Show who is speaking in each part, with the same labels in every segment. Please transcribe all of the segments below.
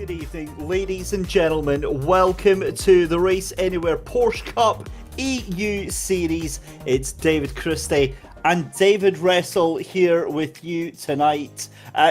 Speaker 1: Good evening, ladies and gentlemen. Welcome to the Race Anywhere Porsche Cup EU Series. It's David Christie and David Wrestle here with you tonight.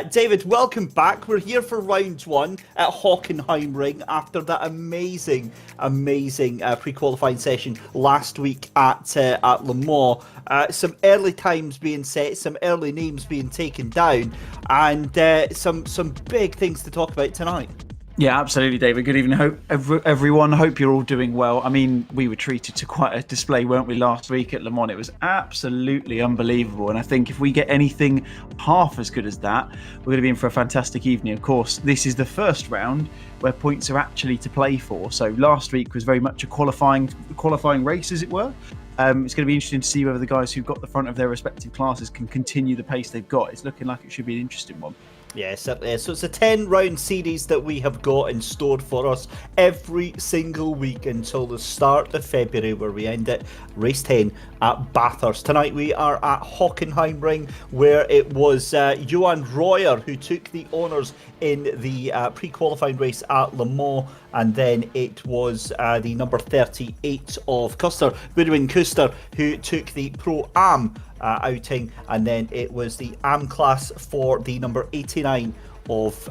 Speaker 1: David, welcome back. We're here for round one at Hockenheim Ring after that amazing pre-qualifying session last week at Le Mans. Some early times being set, some early names being taken down, and some big things to talk about tonight.
Speaker 2: Yeah, absolutely, David. Good evening, everyone. Hope you're all doing well. I mean, we were treated to quite a display, weren't we, last week at Le Mans? It was absolutely unbelievable. And I think if we get anything half as good as that, we're going to be in for a fantastic evening. Of course, this is the first round where points are actually to play for. So last week was very much a qualifying race, as it were. It's going to be interesting to see whether the guys who've got the front of their respective classes can continue the pace they've got. It's looking like it should be an interesting one.
Speaker 1: Yeah, certainly is. So it's a 10-round series that we have got in store for us every single week until the start of February, where we end it race 10 at Bathurst. Tonight we are at Hockenheim Ring, where it was Johan Royer who took the honours in the pre-qualifying race at Le Mans, and then it was the number 38 of Custer, Goodwin Kuster, who took the Pro-Am outing, and then it was the AM class for the number 89 of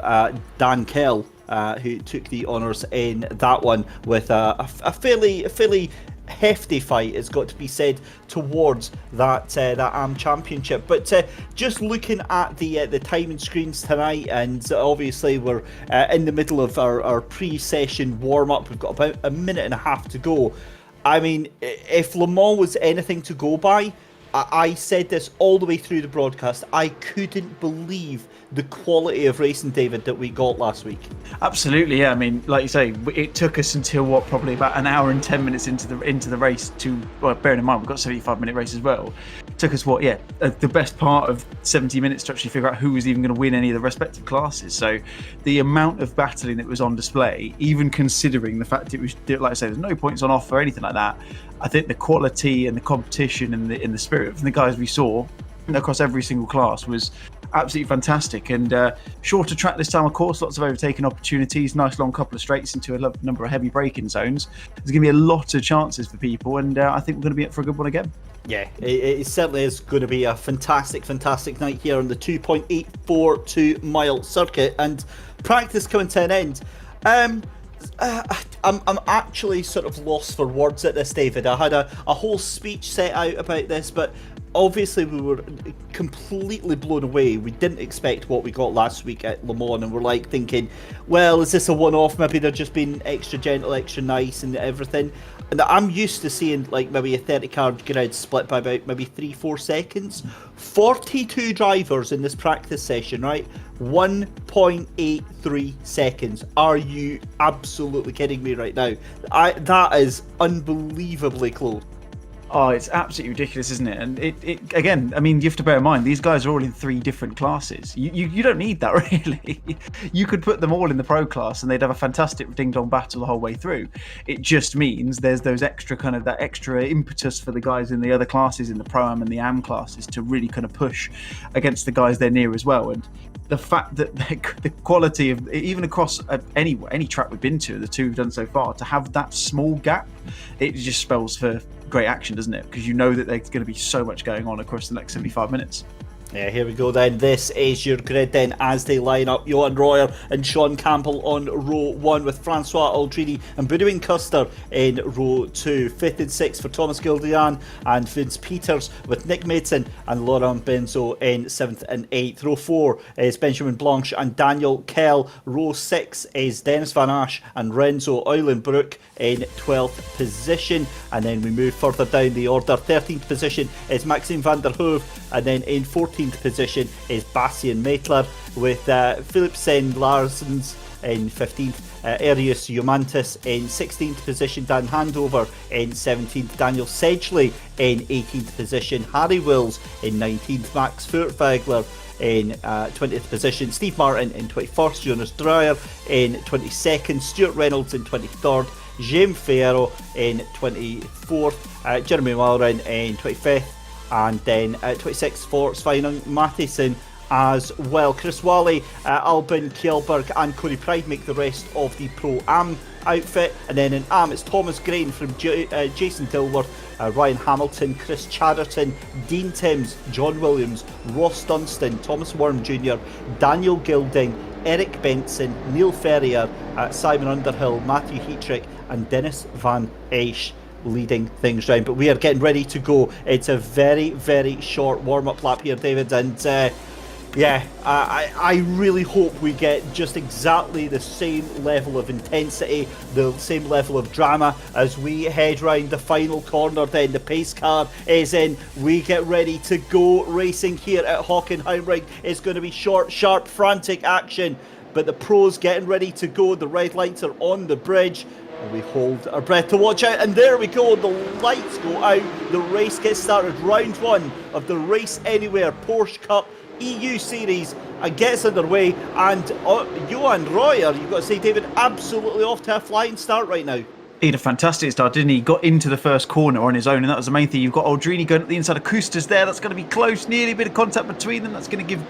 Speaker 1: Dan Kell, who took the honours in that one with a fairly hefty fight, it's got to be said, towards that AM championship. But just looking at the timing screens tonight, and obviously we're in the middle of our pre-session warm-up. We've got about a minute and a half to go. I mean, if Le Mans was anything to go by, I said this all the way through the broadcast, I couldn't believe the quality of racing, David, that we got last week.
Speaker 2: Absolutely, yeah. I mean, like you say, it took us until probably about an hour and 10 minutes into the race to, well, bearing in mind we've got a 75-minute race as well. It took us the best part of 70 minutes to actually figure out who was even going to win any of the respective classes. So the amount of battling that was on display, even considering the fact it was, like I say, there's no points on offer or anything like that, I think the quality and the competition and the spirit from the guys we saw across every single class was absolutely fantastic. And shorter track this time, of course, lots of overtaking opportunities, nice long couple of straights into a number of heavy braking zones. There's going to be a lot of chances for people, and I think we're going to be up for a good one again.
Speaker 1: Yeah, it certainly is going to be a fantastic night here on the 2.842 mile circuit, and practice coming to an end. I'm actually sort of lost for words at this, David. I had a whole speech set out about this, but obviously we were completely blown away. We didn't expect what we got last week at Le Mans, and we're like thinking, well, is this a one-off? Maybe they're just being extra gentle, extra nice and everything. And I'm used to seeing like maybe a 30-car grid split by about maybe 3-4 seconds. 42 drivers in this practice session, right? 1.83 seconds. Are you absolutely kidding me right now? That is unbelievably close.
Speaker 2: Oh, it's absolutely ridiculous, isn't it? And it again, I mean, you have to bear in mind, these guys are all in 3 different classes. You don't need that, really. You could put them all in the pro class and they'd have a fantastic ding-dong battle the whole way through. It just means there's those extra that extra impetus for the guys in the other classes, in the Pro-Am and the AM classes, to really kind of push against the guys they're near as well. And the fact that the quality of, even across any track we've been to, the 2 we've done so far, to have that small gap, it just spells for great action, doesn't it? Because you know that there's going to be so much going on across the next 75 minutes.
Speaker 1: Yeah, here we go then. This is your grid then as they line up. Johan Royer and Sean Campbell on row 1, with Francois Aldrini and Goodwin Kuster in row 2. 5th and 6th for Thomas Gildian and Vince Peters, with Nick Maidson and Laurent Benzo in 7th and 8th. Row 4 is Benjamin Blanche and Daniel Kell. Row 6 is Dennis Van Asch and Renzo Eulenbroek in 12th position. And then we move further down the order. 13th position is Maxime van der Hoeve, and then in 14th position is Bastian Maitler, with Philipsen Larsens in 15th, Arius Yomantis in 16th position, Dan Handover in 17th, Daniel Sedgley in 18th position, Harry Wills in 19th, Max Furtwängler in 20th position, Steve Martin in 21st, Jonas Dreyer in 22nd, Stuart Reynolds in 23rd, Jaime Fierro in 24th, Jeremy Walren in 25th, and then 26th for Sveinung Matheson as well. Chris Wally, Albin Kjellberg and Corey Pride make the rest of the Pro-Am outfit. And then in Am, it's Thomas Grain from Jason Dilworth, Ryan Hamilton, Chris Chatterton, Dean Timms, John Williams, Ross Dunstan, Thomas Worm Jr., Daniel Gilding, Eric Benson, Neil Ferrier, Simon Underhill, Matthew Heatrick and Dennis Van Esch leading things round. But we are getting ready to go. It's a very, very short warm-up lap here, David, and I really hope we get just exactly the same level of intensity, the same level of drama as we head round the final corner. Then the pace car is in. We get ready to go racing here at Hockenheim Ring. It's going to be short, sharp, frantic action. But the pros getting ready to go. The red lights are on the bridge. And we hold our breath to watch out. And there we go. The lights go out. The race gets started. Round one of the Race Anywhere Porsche Cup EU Series gets underway, and Johan Royer, you've got to say, David, absolutely off to a flying start right now.
Speaker 2: He had a fantastic start, didn't he? He got into the first corner on his own, and that was the main thing. You've got Aldrini going at the inside of Kustas there. That's going to be close, nearly a bit of contact between them. That's going to give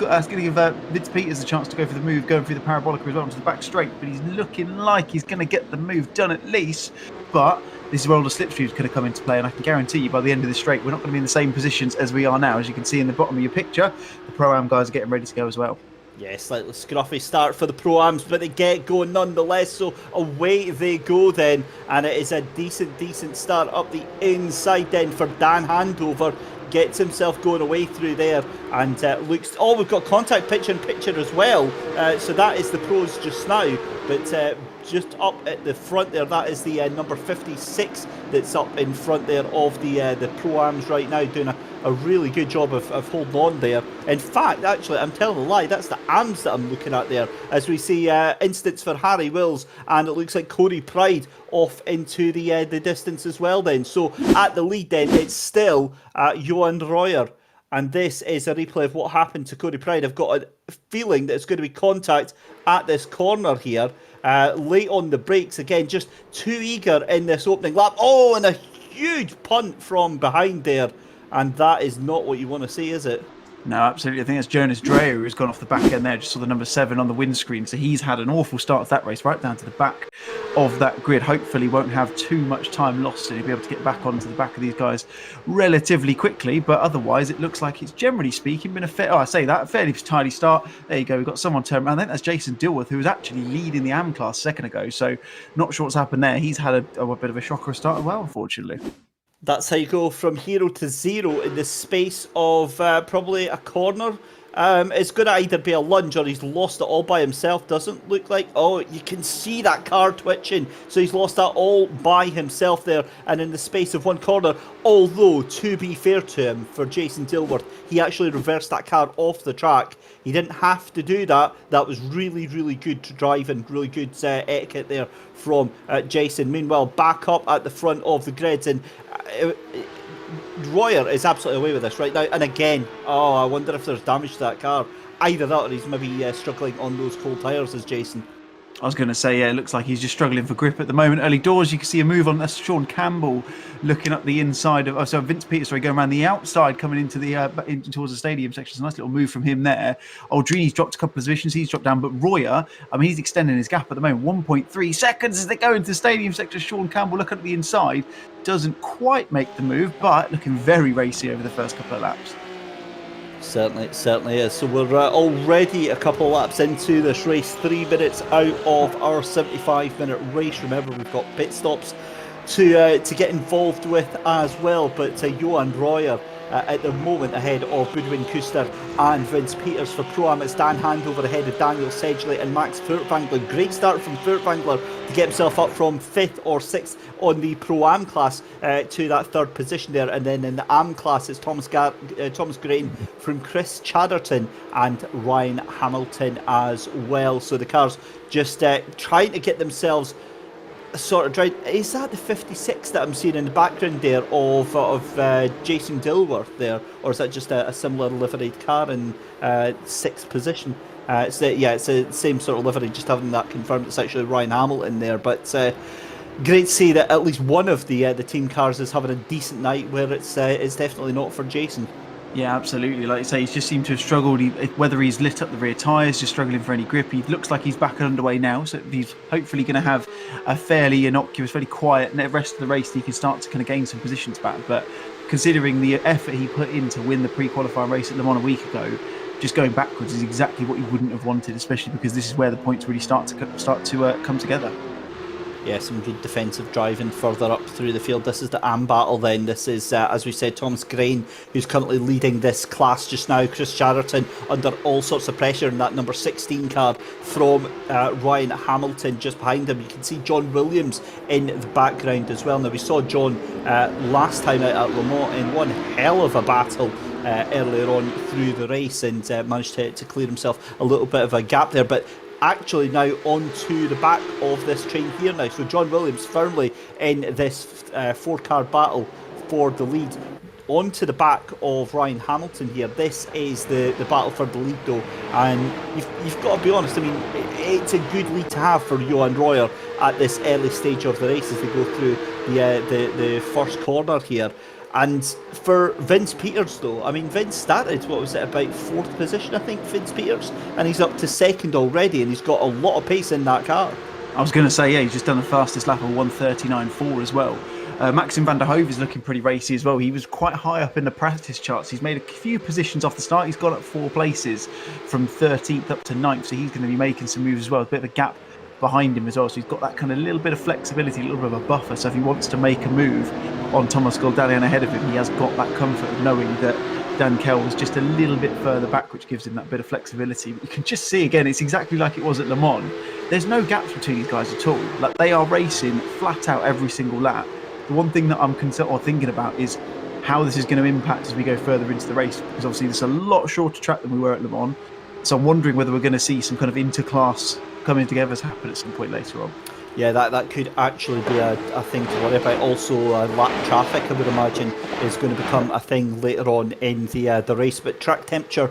Speaker 2: Vince Peters a chance to go for the move, going through the parabolic as well onto the back straight. But he's looking like he's going to get the move done at least. But this is where all the slipstreams going to come into play, and I can guarantee you by the end of the straight, we're not going to be in the same positions as we are now. As you can see in the bottom of your picture, the Pro-Am guys are getting ready to go as well.
Speaker 1: Yeah, slightly scruffy start for the Pro-Ams, but they get going nonetheless, so away they go then. And it is a decent start up the inside then for Dan Handover. Gets himself going away through there and looks... Oh, we've got contact picture as well. So that is the pros just now. But just up at the front there, that is the number 56 that's up in front there of the Pro-Ams right now, doing a really good job of holding on there. In fact, actually, I'm telling a lie, that's the AMs that I'm looking at there, as we see instance for Harry Wills, and it looks like Corey Pride off into the distance as well then. So at the lead then, it's still Johan Royer. And this is a replay of what happened to Corey Pride. I've got a feeling that it's going to be contact at this corner here. Late on the brakes again, just too eager in this opening lap. Oh, and a huge punt from behind there. And that is not what you want to see, is it?
Speaker 2: No, absolutely. I think it's Jonas Dreyer who's gone off the back end there. Just saw the number 7 on the windscreen. So he's had an awful start to that race, right down to the back of that grid. Hopefully won't have too much time lost and he'll be able to get back onto the back of these guys relatively quickly. But otherwise, it looks like it's, generally speaking, been a fairly tidy start. There you go. We've got someone turned around. I think that's Jason Dilworth, who was actually leading the AM class a second ago. So not sure what's happened there. He's had a bit of a shocker start as well, unfortunately.
Speaker 1: That's how you go from hero to zero in the space of probably a corner. It's going to either be a lunge or he's lost it all by himself. Doesn't look like. Oh, you can see that car twitching. So he's lost that all by himself there and in the space of one corner. Although, to be fair to him, for Jason Dilworth, he actually reversed that car off the track. He didn't have to do that. That was really, really good driving, really good etiquette there from Jason. Meanwhile, back up at the front of the grids, and Royer is absolutely away with this right now. And again, oh, I wonder if there's damage to that car. Either that or he's maybe struggling on those cold tyres as Jason.
Speaker 2: I was going to say, yeah, it looks like he's just struggling for grip at the moment. Early doors, you can see a move on. That's Sean Campbell looking up the inside of... Oh, so Vince Peters, sorry, going around the outside, coming into the towards the stadium section. It's a nice little move from him there. Aldrini's dropped a couple of positions. He's dropped down. But Royer, I mean, he's extending his gap at the moment. 1.3 seconds as they go into the stadium section. Sean Campbell looking at the inside. Doesn't quite make the move, but looking very racy over the first couple of laps.
Speaker 1: Certainly is. So we're already a couple of laps into this race, 3 minutes out of our 75-minute race. Remember, we've got pit stops to get involved with as well. But Johan Royer at the moment ahead of Budwin Kuster and Vince Peters for Pro-Am. It's Dan Handover ahead of Daniel Sedgley and Max Furtwängler. Great start from Furtwängler to get himself up from 5th or 6th on the Pro-Am class to that 3rd position there. And then in the Am class, it's Thomas Grain from Chris Chatterton and Ryan Hamilton as well. So the cars just trying to get themselves sort of drive. Is that the 56 that I'm seeing in the background there of Jason Dilworth there, or is that just a similar liveried car in 6th position? It's the same sort of livery, just having that confirmed. It's actually Ryan Hamilton there, but great to see that at least one of the team cars is having a decent night, where it's definitely not for Jason.
Speaker 2: Yeah, absolutely. Like you say, he's just seemed to have struggled. Whether he's lit up the rear tyres, just struggling for any grip. He looks like he's back and underway now, so he's hopefully going to have a fairly innocuous, fairly quiet rest of the race. He can start to kind of gain some positions back. But considering the effort he put in to win the pre-qualifying race at Le Mans a week ago, just going backwards is exactly what you wouldn't have wanted, especially because this is where the points really start to come together.
Speaker 1: Yeah, some good defensive driving further up through the field. This is the AM battle then. This is, as we said, Thomas Grain, who's currently leading this class just now. Chris Chatterton under all sorts of pressure in that number 16 car from Ryan Hamilton just behind him. You can see John Williams in the background as well. Now, we saw John last time out at Le Mans in one hell of a battle earlier on through the race and managed to clear himself a little bit of a gap there. But actually now onto the back of this train here now. So John Williams firmly in this four-car battle for the lead. Onto the back of Ryan Hamilton here. This is the battle for the lead though, and you've got to be honest. I mean, it's a good lead to have for Johan Royer at this early stage of the race as they go through the first corner here. And for Vince Peters though, I mean, Vince started, what was it, about 4th position, I think, Vince Peters, and he's up to 2nd already, and he's got a lot of pace in that car.
Speaker 2: I was going to say, yeah, he's just done the fastest lap of 1:39.4 as well. Maxim van der Hove is looking pretty racy as well. He was quite high up in the practice charts. He's made a few positions off the start. He's gone up 4 places from 13th up to 9th, so he's going to be making some moves as well. A bit of a gap behind him as well, so he's got that kind of little bit of flexibility, a little bit of a buffer, so if he wants to make a move on Thomas Goldalian ahead of him, he has got that comfort of knowing that Dan Kell was just a little bit further back, which gives him that bit of flexibility. But you can just see again, it's exactly like it was at Le Mans. There's no gaps between these guys at all. Like, they are racing flat out every single lap. The one thing that I'm thinking about is how this is going to impact as we go further into the race, because obviously this is a lot shorter track than we were at Le Mans. So I'm wondering whether we're going to see some kind of interclass coming together to happen at some point later on.
Speaker 1: Yeah, that could actually be a thing to worry about. Also, lap traffic, I would imagine, is going to become a thing later on in the race. But track temperature,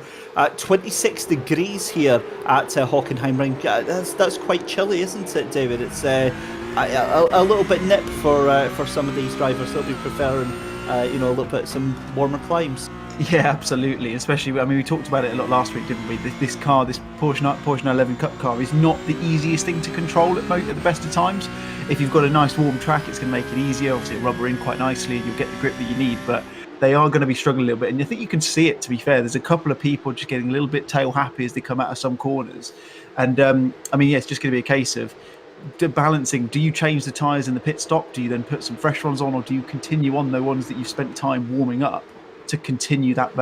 Speaker 1: 26 degrees here at Hockenheim Ring. That's quite chilly, isn't it, David? It's a little bit nip for some of these drivers. They'll be preferring, a little bit some warmer climes.
Speaker 2: Yeah, absolutely. Especially, I mean, we talked about it a lot last week, didn't we? This car, this Porsche 911 Cup car, is not the easiest thing to control at the best of times. If you've got a nice warm track, it's going to make it easier. Obviously, it'll rubber in quite nicely and you'll get the grip that you need, but they are going to be struggling a little bit. And I think you can see it, to be fair. There's a couple of people just getting a little bit tail happy as they come out of some corners. And, I mean, yeah, it's just going to be a case of balancing. Do you change the tyres in the pit stop? Do you then put some fresh ones on, or do you continue on the ones that you've spent time warming up to continue that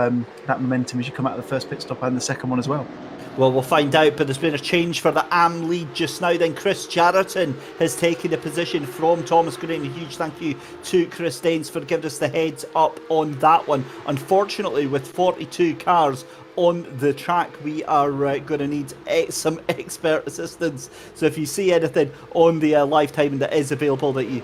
Speaker 2: momentum as you come out of the first pit stop and the second one as well?
Speaker 1: Well, we'll find out, but there's been a change for the AM lead just now. Then Chris Chatterton has taken a position from Thomas Green. A huge thank you to Chris Daines for giving us the heads up on that one. Unfortunately, with 42 cars on the track, we are going to need some expert assistance. So if you see anything on the live timing that is available that you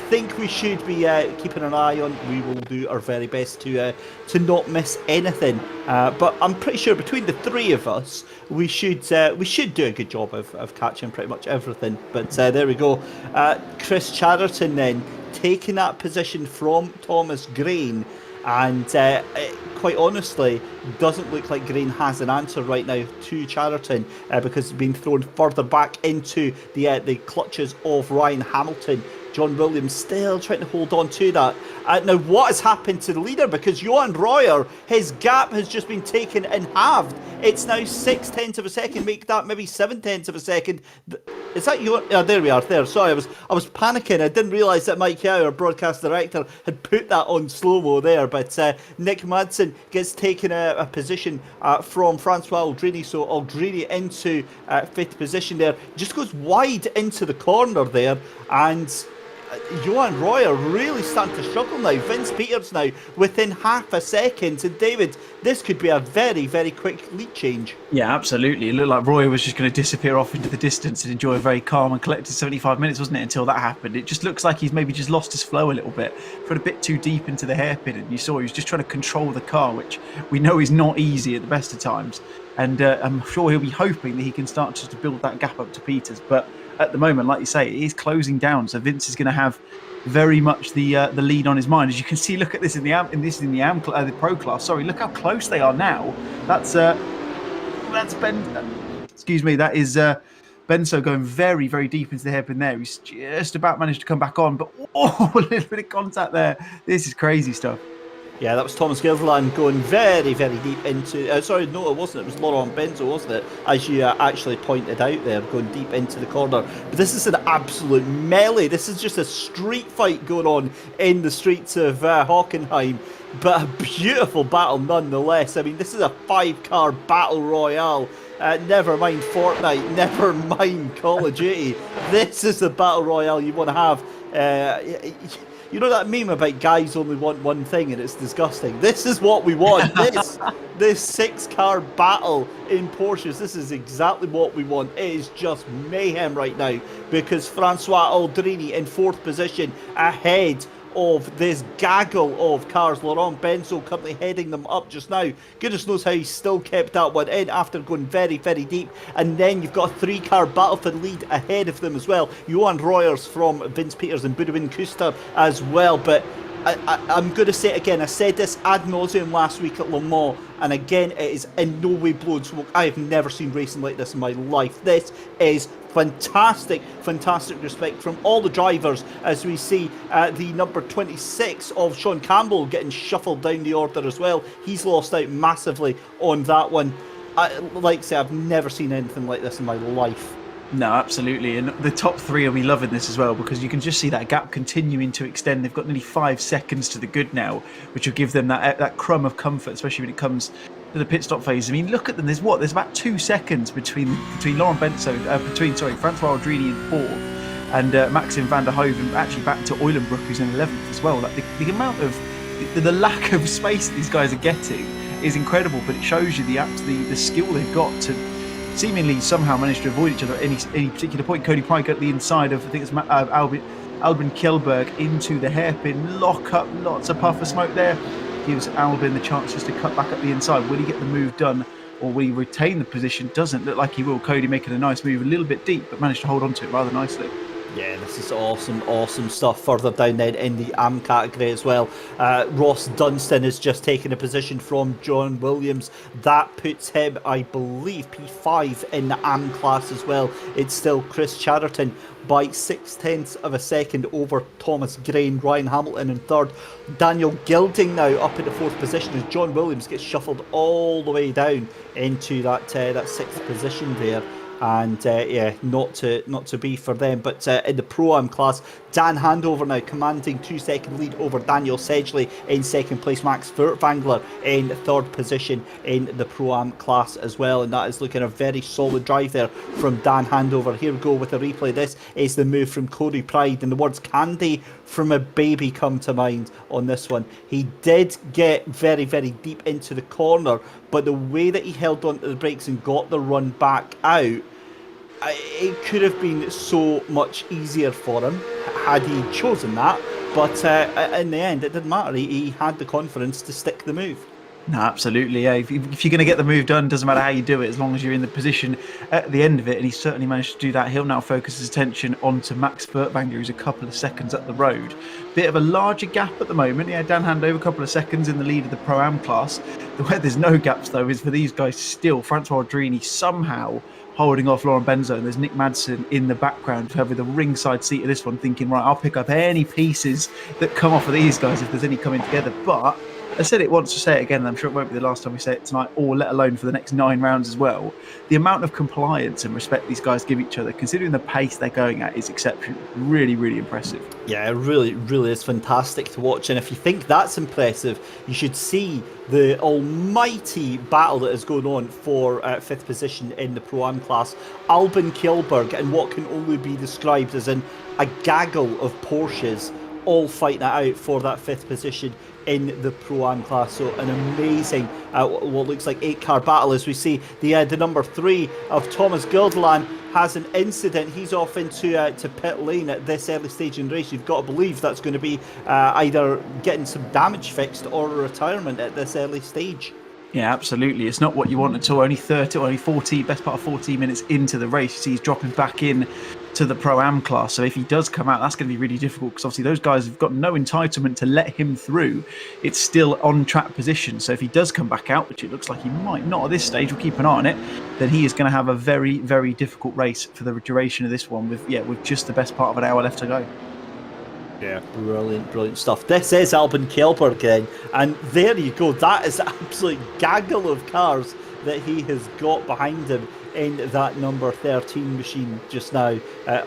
Speaker 1: think we should be keeping an eye on, we will do our very best to not miss anything. But I'm pretty sure between the three of us, we should do a good job of catching pretty much everything. But there we go. Chris Chatterton then taking that position from Thomas Grain. And quite honestly, doesn't look like Grain has an answer right now to Chatterton because he's been thrown further back into the clutches of Ryan Hamilton. John Williams still trying to hold on to that. Now, what has happened to the leader? Because Johan Royer, his gap has just been taken in halved. It's now 6/10 of a second. Make that maybe 7/10 of a second. Is that you? Oh, there we are. There. Sorry, I was panicking. I didn't realise that Mike Yao, our broadcast director, had put that on slow mo there. But Nick Madsen gets taken a position from Francois Aldrini. So Aldrini into 5th position there. Just goes wide into the corner there, and Johan Royer really starting to struggle now. Vince Peters now within half a second. And David, this could be a very, very quick lead change.
Speaker 2: Yeah, absolutely. It looked like Royer was just going to disappear off into the distance and enjoy a very calm and collected 75 minutes, wasn't it, until that happened. It just looks like he's maybe just lost his flow a little bit, got a bit too deep into the hairpin, and you saw he was just trying to control the car, which we know is not easy at the best of times. And I'm sure he'll be hoping that he can start to build that gap up to Peters. But at the moment, like you say, it is closing down. So Vince is going to have very much the lead on his mind. As you can see, look at this in the pro class. Sorry, look how close they are now. That's Ben. Excuse me. That is Benso going very, very deep into the hairpin there. He's just about managed to come back on, but a little bit of contact there. This is crazy stuff.
Speaker 1: Yeah, that was Thomas Gilderland going very, very deep into... sorry, no, it wasn't. It was Laurent Benzo, wasn't it? As you actually pointed out there, going deep into the corner. But this is an absolute melee. This is just a street fight going on in the streets of Hockenheim. But a beautiful battle nonetheless. I mean, this is a 5-car battle royale. Never mind Fortnite, never mind Call of Duty. This is the battle royale you want to have. You know that meme about guys only want one thing and it's disgusting? This is what we want. This 6-car battle in Porsches, this is exactly what we want. It is just mayhem right now because Francois Aldrini in 4th position ahead of this gaggle of cars. Laurent Benzo currently heading them up just now. Goodness knows how he still kept that one in after going very, very deep. And then you've got a 3-car battle for the lead ahead of them as well. Johan Royers from Vince Peters and Budwin Kuster as well. But I'm going to say it again. I said this ad nauseum last week at Le Mans, and again, it is in no way blowing smoke. I have never seen racing like this in my life. This is fantastic respect from all the drivers as we see the number 26 of Sean Campbell getting shuffled down the order as well. He's lost out massively on that one. Like I say, I've never seen anything like this in my life.
Speaker 2: No, absolutely. And the top 3 will be loving this as well because you can just see that gap continuing to extend. They've got nearly 5 seconds to the good now, which will give them that crumb of comfort, especially when it comes to the pit stop phase. I mean, look at them. There's about 2 seconds between Laurent Benzo, Francois Aldrini in 4th and Maxim van der Hoeven actually back to Eulenbrook, who's in 11th as well. Like the amount of the lack of space these guys are getting is incredible, but it shows you the skill they've got to seemingly somehow manage to avoid each other at any particular point. Cody Pryke at the inside of, I think it's Albin Kjellberg into the hairpin, lock up, lots of puff of smoke there. Gives Albin the chance just to cut back up the inside. Will he get the move done or will he retain the position? Doesn't look like he will. Cody making a nice move, a little bit deep, but managed to hold on to it rather nicely.
Speaker 1: Yeah, this is awesome stuff. Further down then in the AM category as well, Ross Dunstan has just taken a position from John Williams. That puts him, I believe, P5 in the AM class as well. It's still Chris Chatterton by 0.6 of a second over Thomas Grain. Ryan Hamilton in 3rd. Daniel Gilding now up in the 4th position as John Williams gets shuffled all the way down into that 6th position there. And not to be for them. But in the Pro-Am class, Dan Handover now commanding 2-second lead over Daniel Sedgley in 2nd place. Max Furtwängler in 3rd position in the Pro-Am class as well. And that is looking a very solid drive there from Dan Handover. Here we go with a replay. This is the move from Cody Pride, and the words "candy from a baby" come to mind on this one. He did get very, very deep into the corner, but the way that he held onto the brakes and got the run back out, it could have been so much easier for him had he chosen that. But in the end, it didn't matter. He had the confidence to stick the move.
Speaker 2: No, absolutely. Yeah. If you're going to get the move done, doesn't matter how you do it, as long as you're in the position at the end of it. And he certainly managed to do that. He'll now focus his attention onto Max Furtwängler, who's a couple of seconds up the road. Bit of a larger gap at the moment. Yeah, Dan Handover, a couple of seconds in the lead of the Pro-Am class. Where there's no gaps, though, is for these guys still. Francois Aldrini somehow holding off Laurent Benzo, and there's Nick Madsen in the background with the ringside seat of this one, thinking, right, I'll pick up any pieces that come off of these guys if there's any coming together. But I said it once, to say it again, and I'm sure it won't be the last time we say it tonight, or let alone for the next 9 rounds as well. The amount of compliance and respect these guys give each other, considering the pace they're going at, is exceptional. Really, really impressive.
Speaker 1: Yeah, it really is fantastic to watch. And if you think that's impressive, you should see the almighty battle that is going on for 5th position in the Pro-Am class. Albin Kjellberg and what can only be described as a gaggle of Porsches all fighting it out for that 5th position in the Pro-Am class. So an amazing, what looks like 8-car battle as we see the number 3 of Thomas Gilderland has an incident. He's off into to pit lane at this early stage in the race. You've got to believe that's going to be either getting some damage fixed or a retirement at this early stage.
Speaker 2: Yeah, absolutely. It's not what you want at all. Only 30 or only 40, best part of 14 minutes into the race. You see he's dropping back in to the Pro-Am class. So if he does come out, that's going to be really difficult because obviously those guys have got no entitlement to let him through. It's still on track position. So if he does come back out, which it looks like he might not at this stage, we'll keep an eye on it, then he is going to have a very, very difficult race for the duration of this one with just the best part of an hour left to go.
Speaker 1: Yeah, brilliant stuff. This is Albin Kjellberg then, and there you go. That is an absolute gaggle of cars that he has got behind him in that number 13 machine just now,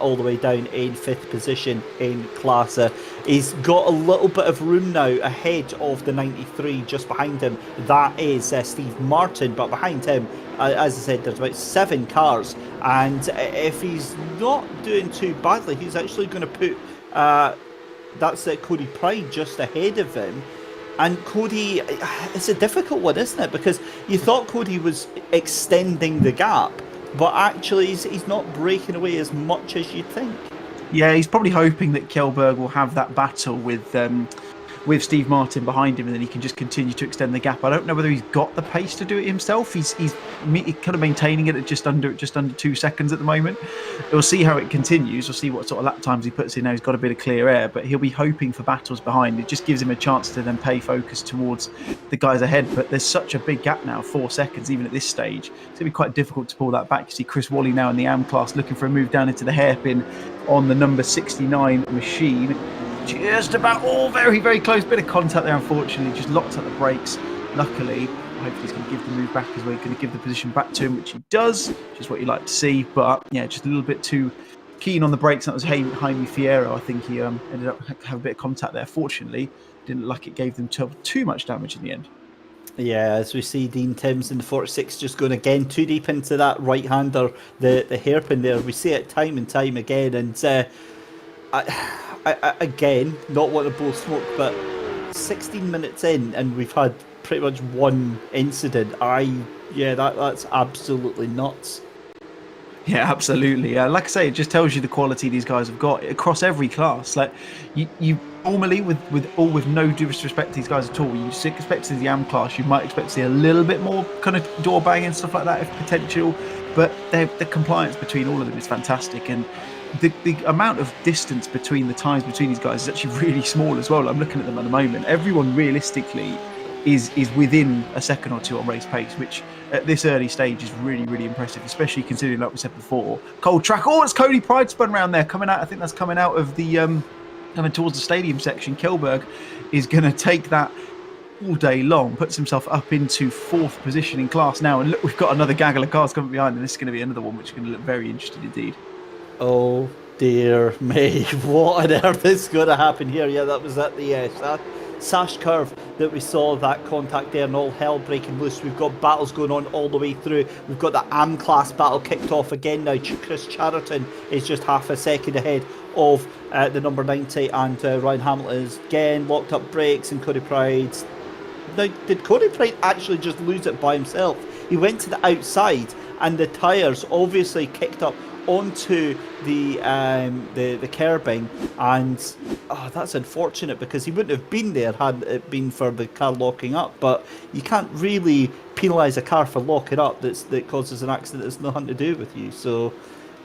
Speaker 1: all the way down in 5th position in Class. He's got a little bit of room now ahead of the 93 just behind him. That is Steve Martin, but behind him, as I said, there's about 7 cars, and if he's not doing too badly, he's actually going to put that's Cody Pride just ahead of him. And Cody, it's a difficult one, isn't it? Because you thought Cody was extending the gap, but actually he's not breaking away as much as you'd think.
Speaker 2: Yeah, he's probably hoping that Kjellberg will have that battle with Steve Martin behind him, and then he can just continue to extend the gap. I don't know whether he's got the pace to do it himself. He's kind of maintaining it at just under 2 seconds at the moment. We'll see how it continues. We'll see what sort of lap times he puts in now. He's got a bit of clear air, but he'll be hoping for battles behind. It just gives him a chance to then pay focus towards the guys ahead. But there's such a big gap now, 4 seconds, even at this stage. It's going to be quite difficult to pull that back. You see Chris Wally now in the AM class looking for a move down into the hairpin on the number 69 machine. Just about very, very close. Bit of contact there, unfortunately. Just locked up the brakes. Luckily, hopefully he's going to give the move back as well. He's going to give the position back to him, which he does, which is what you like to see. But yeah, just a little bit too keen on the brakes. That was Jaime Fierro. I think he ended up having a bit of contact there. Fortunately, didn't look like it gave them too much damage in the end.
Speaker 1: Yeah, as we see Dean Timms in the 46 just going again too deep into that right-hander, the hairpin there. We see it time and time again, and I, again, not want to blow smoke, but 16 minutes in and we've had pretty much one incident. That's absolutely nuts.
Speaker 2: Yeah, absolutely. Like I say, it just tells you the quality these guys have got across every class. Like you normally, with no due respect to these guys at all, you expect to see the AM class, you might expect to see a little bit more kind of door banging and stuff like that if potential, but the compliance between all of them is fantastic, and the amount of distance between the times between these guys is actually really small as well. I'm looking at them at the moment. Everyone realistically is within a second or two on race pace, which at this early stage is really, really impressive, especially considering, like we said before, cold track. Oh, it's Cody Pride spun around there, coming out. I think that's coming out of the coming towards the stadium section. Kjellberg is going to take that all day long, puts himself up into 4th position in class now, and look, we've got another gaggle of cars coming behind, and this is going to be another one which is going to look very interesting indeed.
Speaker 1: Oh dear me, what on earth is going to happen here? Yeah, that was at the Sash curve that we saw that contact there, and all hell breaking loose. We've got battles going on all the way through. We've got the AM class battle kicked off again now. Chris Chariton is just half a second ahead of the number 90, and Ryan Hamilton is again locked up brakes, and Cody Pride. Now, did Cody Pride actually just lose it by himself? He went to the outside, and the tyres obviously kicked up onto the curbing, and that's unfortunate because he wouldn't have been there had it been for the car locking up. But you can't really penalise a car for locking up that causes an accident that's nothing to do with you. So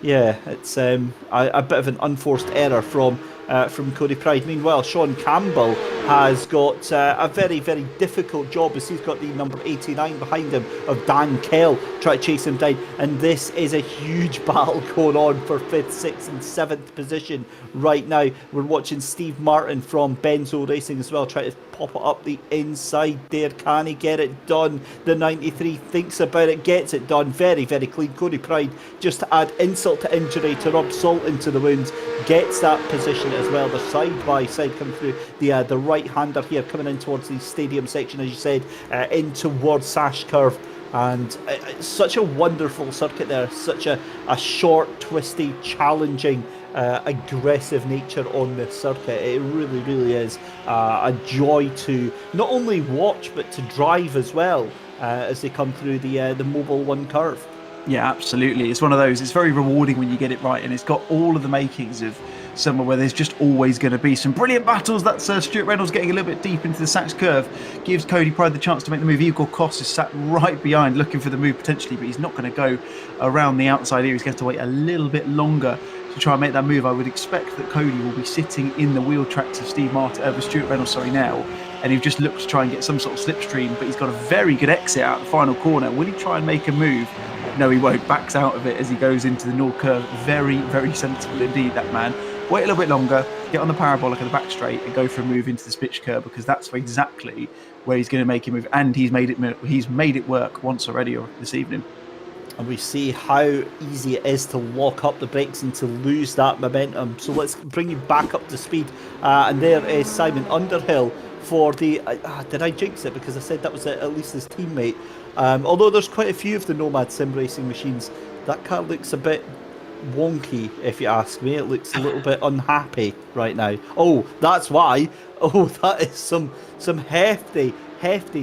Speaker 1: yeah, it's a bit of an unforced error from Cody Pride. Meanwhile, Sean Campbell has got a very, very difficult job as he's got the number 89 behind him of Dan Kell trying to chase him down. And this is a huge battle going on for 5th, 6th and 7th position right now. We're watching Steve Martin from Benzo Racing as well, trying to pop it up the inside there. Can he get it done? The 93 thinks about it, gets it done. Very, very clean. Cody Pride, just to add insult to injury, to rub salt into the wounds, gets that position as well. They're side by side coming through the right-hander here, coming in towards the stadium section, as you said, in towards Sash Curve. And it's such a wonderful circuit there, such a short, twisty, challenging, aggressive nature on this circuit. It really, really is a joy to not only watch but to drive as well as they come through the Mobile 1 curve.
Speaker 2: Yeah, absolutely. It's one of those, it's very rewarding when you get it right, and it's got all of the makings of somewhere where there's just always going to be some brilliant battles. That's Stuart Reynolds getting a little bit deep into the Sachs curve, gives Cody Pride the chance to make the move. Igor Kos is sat right behind looking for the move potentially, but he's not going to go around the outside here. He's going to have to wait a little bit longer to try and make that move. I would expect that Cody will be sitting in the wheel tracks of Stuart Reynolds now, and he just looks to try and get some sort of slipstream, but he's got a very good exit out the final corner. Will he try and make a move? No, he won't. Backs out of it as he goes into the Nord curve. Very, very sensible indeed, that man. Wait a little bit longer, get on the parabolic of the back straight and go for a move into the Spitzkehre, because that's exactly where he's going to make a move, and he's made it work once already this evening.
Speaker 1: And we see how easy it is to lock up the brakes and to lose that momentum. So let's bring you back up to speed. And there is Simon Underhill for the... did I jinx it? Because I said that was at least his teammate. Although there's quite a few of the Nomad sim racing machines, that car looks a bit wonky, if you ask me. It looks a little bit unhappy right now. Oh, that's why. Oh, that is some hefty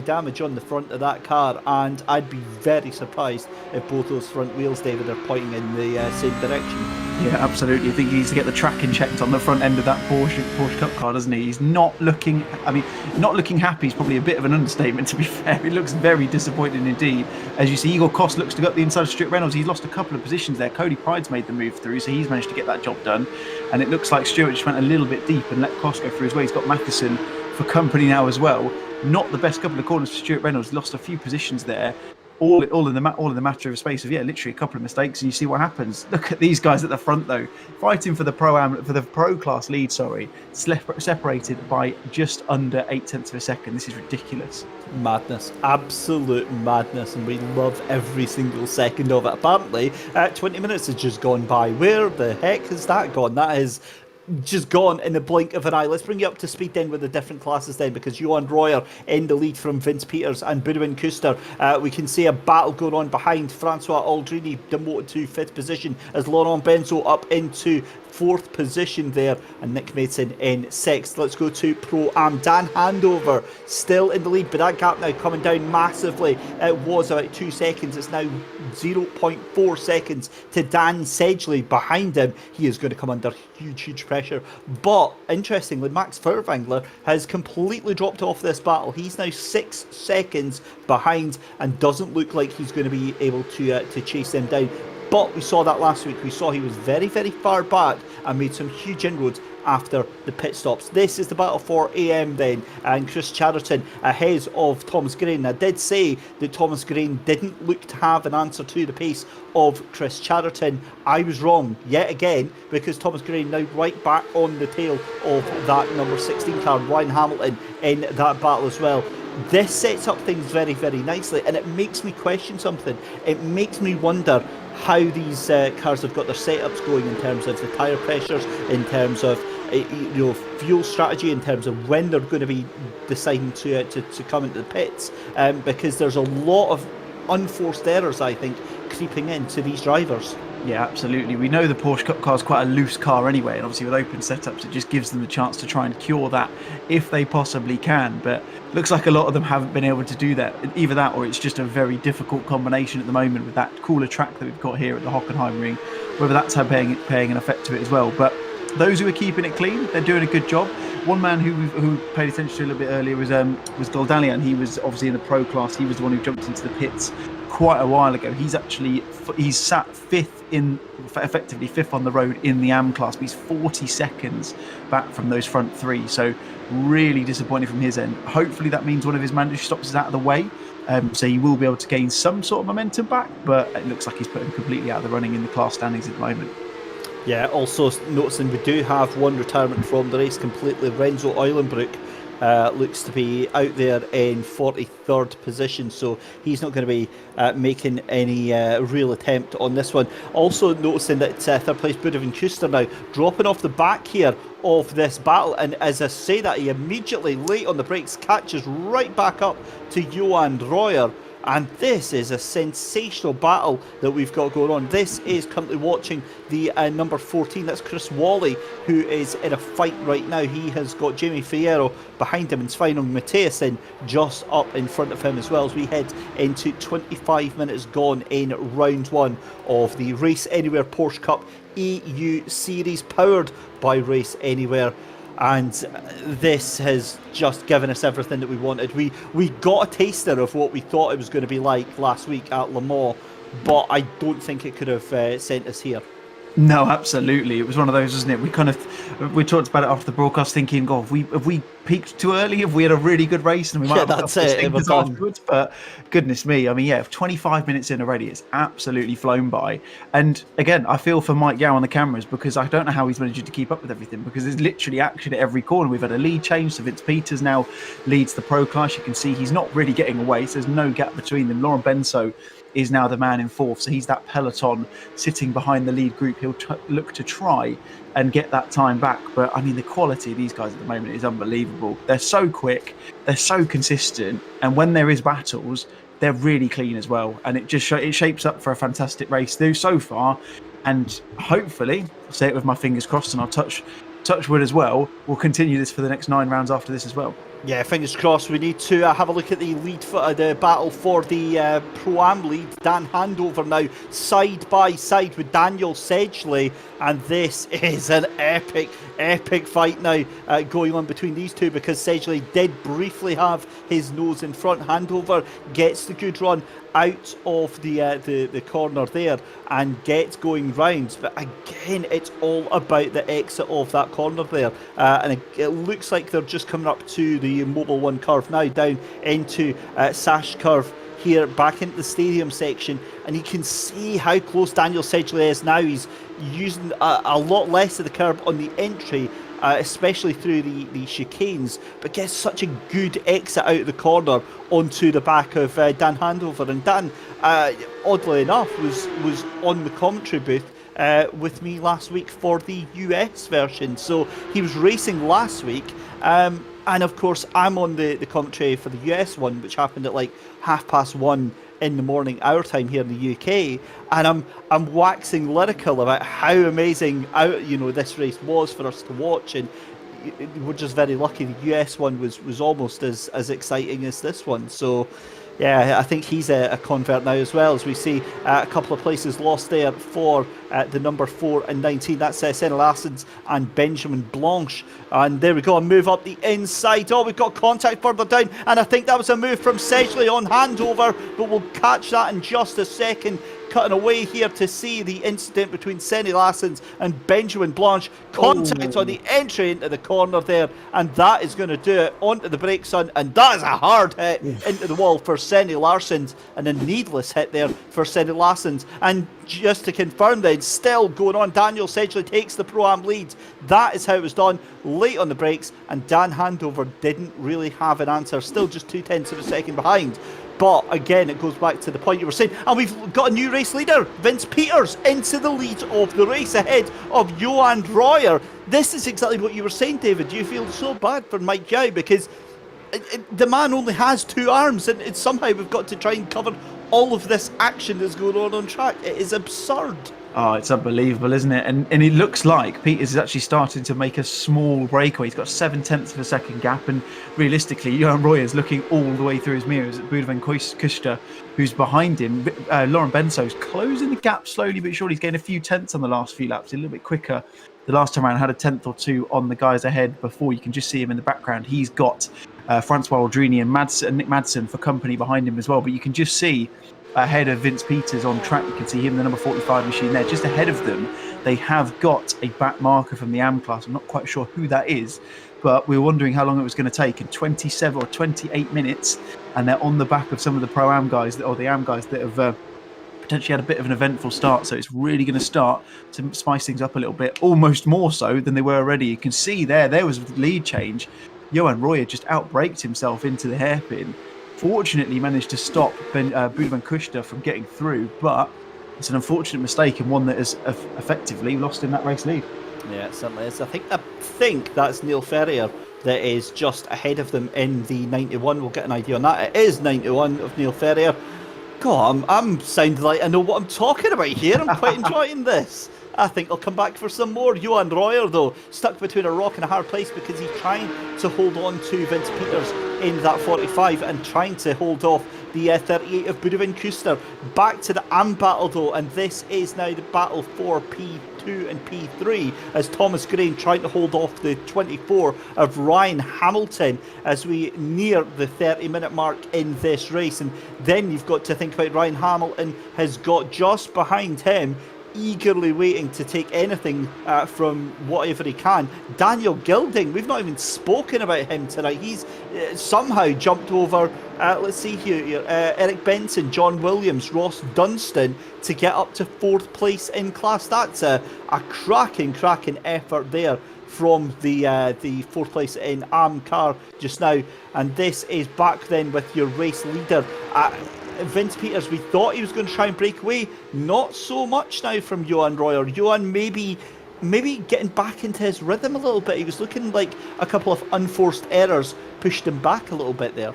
Speaker 1: damage on the front of that car, and I'd be very surprised if both those front wheels, David, are pointing in the same direction.
Speaker 2: Yeah, absolutely. I think he needs to get the tracking checked on the front end of that Porsche Cup car, doesn't he? He's not looking happy is probably a bit of an understatement, to be fair. He looks very disappointed indeed. As you see, Igor Kost looks to go up the inside of Stuart Reynolds. He's lost a couple of positions there. Cody Pride's made the move through, so he's managed to get that job done. And it looks like Stuart just went a little bit deep and let Kost go through his way. He's got Matheson for company now as well. Not the best couple of corners for Stuart Reynolds. Lost a few positions there. All in the matter of a space of literally a couple of mistakes, and you see what happens. Look at these guys at the front though, fighting for the pro class lead. Separated by just under 0.8 of a second. This is ridiculous.
Speaker 1: Madness, absolute madness, and we love every single second of it. Apparently, 20 minutes has just gone by. Where the heck has that gone? That is just gone in the blink of an eye. Let's bring you up to speed then with the different classes then, because Johan Royer in the lead from Vince Peters and Budwin Kuster. We can see a battle going on behind. Francois Aldrini demoted to 5th position as Laurent Benzo up into 4th position there, and Nick Mason in 6th. Let's go to Pro-Am. Dan Handover still in the lead, but that gap now coming down massively. It was about 2 seconds. It's now 0.4 seconds to Dan Sedgley behind him. He is going to come under huge pressure. But interestingly, Max Furtwängler has completely dropped off this battle. He's now 6 seconds behind and doesn't look like he's going to be able to chase them down. But we saw that last week. We saw he was very far back and made some huge inroads after the pit stops. This is the battle for AM then, and Chris Chatterton ahead of Thomas Grain. I did say that Thomas Grain didn't look to have an answer to the pace of Chris Chatterton. I was wrong yet again, because Thomas Grain now right back on the tail of that number 16 car, Ryan Hamilton, in that battle as well. This sets up things very nicely, and it makes me question something. It makes me wonder how these cars have got their setups going in terms of the tyre pressures, in terms of fuel strategy, in terms of when they're going to be deciding to come into the pits, because there's a lot of unforced errors, I think, creeping into these drivers.
Speaker 2: Yeah, absolutely. We know the Porsche Cup car is quite a loose car anyway, and obviously with open setups it just gives them the chance to try and cure that if they possibly can, but looks like a lot of them haven't been able to do that. Either that, or it's just a very difficult combination at the moment with that cooler track that we've got here at the Hockenheim ring, whether that's paying an effect to it as well. But those who are keeping it clean, they're doing a good job. One man who paid attention to a little bit earlier was Goldalian. He was obviously in the pro class. He was the one who jumped into the pits quite a while ago. He's sat effectively fifth on the road in the AM class, but he's 40 seconds back from those front three, so really disappointing from his end. Hopefully that means one of his mandatory stops is out of the way, so he will be able to gain some sort of momentum back, but it looks like he's put him completely out of the running in the class standings at the moment.
Speaker 1: Yeah, also noticing we do have one retirement from the race completely. Renzo Eulenbrook looks to be out there in 43rd position, so he's not going to be making any real attempt on this one. Also noticing that third place Budwin Kuster now dropping off the back here of this battle, and as I say that, he immediately late on the brakes catches right back up to Johan Royer. And this is a sensational battle that we've got going on. This is currently watching the number 14. That's Chris Wally, who is in a fight right now. He has got Jamie Fierro behind him and Sveinung Mathiasen just up in front of him, as well as we head into 25 minutes gone in round one of the Race Anywhere Porsche Cup EU Series, powered by Race Anywhere. And this has just given us everything that we wanted. We got a taster of what we thought it was going to be like last week at Le Mans, but I don't think it could have sent us here.
Speaker 2: No, absolutely. It was one of those, wasn't it? We talked about it after the broadcast, thinking, "God, have we peaked too early? Have we had a really good race, and we might
Speaker 1: Yeah,
Speaker 2: have a
Speaker 1: that's
Speaker 2: couple of
Speaker 1: it. We're
Speaker 2: stinkers
Speaker 1: done.
Speaker 2: afterwards?" But goodness me, I mean, yeah, 25 minutes in already, it's absolutely flown by. And again, I feel for Mike Gow on the cameras because I don't know how he's managed to keep up with everything because there's literally action at every corner. We've had a lead change, so Vince Peters now leads the pro class. You can see he's not really getting away, so there's no gap between them. Lauren Benso is now the man in fourth, so he's that peloton sitting behind the lead group. He'll look to try and get that time back, but I mean the quality of these guys at the moment is unbelievable. They're so quick, they're so consistent, and when there is battles, they're really clean as well, and it just it shapes up for a fantastic race through so far. And hopefully, I'll say it with my fingers crossed, and I'll touch wood as well, we'll continue this for the next 9 rounds after this as well.
Speaker 1: Yeah, fingers crossed. We need to have a look at the lead for the battle for the Pro-Am lead. Dan Handover now side by side with Daniel Sedgley, and this is an epic fight now going on between these two because Sedgley did briefly have his nose in front. Handover gets the good run out of the corner there and gets going round, but again it's all about the exit of that corner there, and it looks like they're just coming up to the Mobile 1 curve now, down into Sash curve here back into the stadium section, and you can see how close Daniel Sedgley is now. He's using a lot less of the curb on the entry, especially through the chicanes, but gets such a good exit out of the corner onto the back of Dan Handover. And Dan, oddly enough, was on the commentary booth with me last week for the US version. So he was racing last week, and of course I'm on the commentary for the US one, which happened at like 1:30 in the morning our time here in the UK, and I'm waxing lyrical about how amazing this race was for us to watch, and we're just very lucky the US one was almost as exciting as this one. So yeah, I think he's a convert now as well, as we see a couple of places lost there for the number 4 and 19. That's Senna Larsens and Benjamin Blanche. And there we go, a move up the inside. Oh, we've got contact further down, and I think that was a move from Sedgley on Handover, but we'll catch that in just a second. Cutting away here to see the incident between Senna Larsens and Benjamin Blanche. Contact on the entry into the corner there, and that is going to do it onto the brake sun, and that is a hard hit into the wall for Senna Larsens, and a needless hit there for Senna Larsens. And just to confirm then, still going on, Daniel Sedgley takes the Pro-Am lead. That is how it was done, late on the brakes, and Dan Handover didn't really have an answer, still just 0.2 of a second behind. But again, it goes back to the point you were saying, and we've got a new race leader, Vince Peters, into the lead of the race ahead of Johan Royer. This is exactly what you were saying, David. You feel so bad for Mike Gow because the man only has 2 arms, and somehow we've got to try and cover all of this action that's going on track. It is absurd.
Speaker 2: Oh, it's unbelievable, isn't it? And it looks like Peters is actually starting to make a small breakaway. He's got 0.7 of a second gap, and realistically, Johan Royer is looking all the way through his mirrors at Boudewijn Kuster, who's behind him. Lauren Benso's closing the gap slowly but surely. He's getting a few tenths on the last few laps, a little bit quicker. The last time around had a 10th or 2 on the guys ahead before. You can just see him in the background. He's got Francois Aldrini and Nick Madsen for company behind him as well, but you can just see ahead of Vince Peters on track, you can see him, the number 45 machine there. Just ahead of them, they have got a back marker from the AM class. I'm not quite sure who that is, but we were wondering how long it was going to take. In 27 or 28 minutes, and they're on the back of some of the Pro-Am guys, or the AM guys that have potentially had a bit of an eventful start. So it's really going to start to spice things up a little bit, almost more so than they were already. You can see there was the lead change. Johan Royer just outbraked himself into the hairpin. Fortunately, managed to stop Boudewijn Kuster from getting through, but it's an unfortunate mistake and one that has effectively lost him that race lead.
Speaker 1: Yeah, it certainly is. I think that's Neil Ferrier that is just ahead of them in the 91. We'll get an idea on that. It is 91 of Neil Ferrier. God, I'm sounding like I know what I'm talking about here. I'm quite enjoying this. I think I'll come back for some more. Johan Royer, though, stuck between a rock and a hard place because he's trying to hold on to Vince Peters in that 45 and trying to hold off the 38 of Boudewijn Kuster. Back to the AM battle, though, and this is now the battle for P2 and P3 as Thomas Green trying to hold off the 24 of Ryan Hamilton as we near the 30-minute mark in this race. And then you've got to think about Ryan Hamilton has got just behind him eagerly waiting to take anything from whatever he can. Daniel Gilding, we've not even spoken about him tonight. He's somehow jumped over, let's see here, Eric Benson, John Williams, Ross Dunstan to get up to 4th place in class. That's a cracking effort there from the 4th place in Amcar just now. And this is back then with your race leader. Vince Peters, we thought he was going to try and break away. Not so much now from Johan Royer. Johan maybe getting back into his rhythm a little bit. He was looking like a couple of unforced errors pushed him back a little bit there.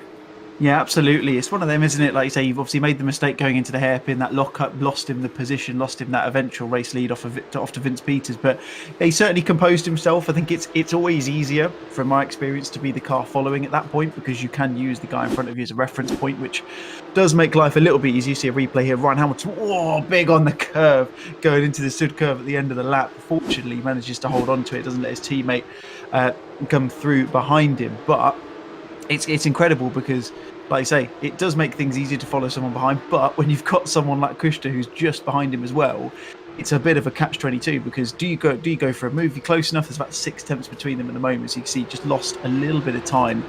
Speaker 2: Yeah, absolutely. It's one of them, isn't it? Like you say, you've obviously made the mistake going into the hairpin. That lock-up lost him the position, lost him that eventual race lead off to Vince Peters. But he certainly composed himself. I think it's always easier, from my experience, to be the car following at that point, because you can use the guy in front of you as a reference point, which does make life a little bit easier. You see a replay here. Ryan Hamilton, big on the curve, going into the sud curve at the end of the lap. Fortunately, he manages to hold on to it, doesn't let his teammate come through behind him. But it's incredible because, like I say, it does make things easier to follow someone behind. But when you've got someone like Kushner who's just behind him as well, it's a bit of a catch-22, because do you go for a move? You're close enough. There's about 6 tenths between them at the moment, so you can see just lost a little bit of time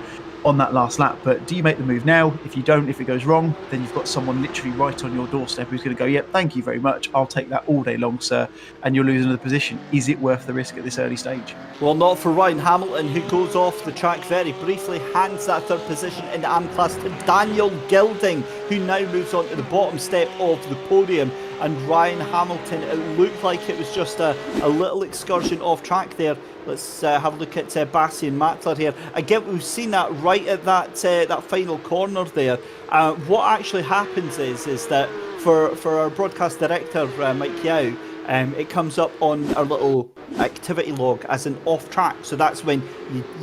Speaker 2: on that last lap. But do you make the move now? If you don't, if it goes wrong, then you've got someone literally right on your doorstep who's going to go, yep, thank you very much, I'll take that all day long, sir, and you'll lose another position. Is it worth the risk at this early stage?
Speaker 1: Well, not for Ryan Hamilton, who goes off the track very briefly, hands that 3rd position in the AM class to Daniel Gilding, who now moves on to the bottom step of the podium. And Ryan Hamilton, it looked like it was just a little excursion off track there. Let's have a look at Bassi and Mattler here. Again, we've seen that right at that final corner there. What actually happens is that for our broadcast director, Mike Yao, it comes up on our little activity log as an off track, so that's when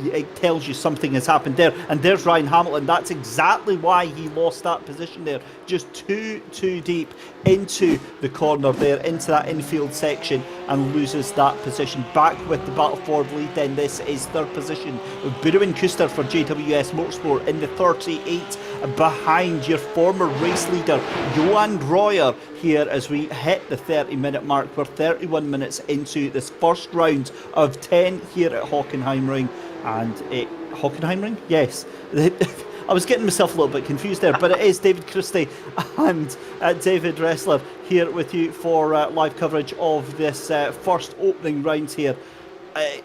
Speaker 1: it tells you something has happened there. And there's Ryan Hamilton. That's exactly why he lost that position there, just too deep into the corner there, into that infield section, and loses that position. Back with the battle forward lead then. This is 3rd position, Budwin Kuster for JWS Motorsport in the 38, behind your former race leader Johan Royer here as we hit the 30-minute mark. We're 31 minutes into this first round of 10 here at Hockenheim Ring. And Hockenheim Ring? Yes. I was getting myself a little bit confused there, but it is David Christie and David Ressler here with you for live coverage of this first opening round here.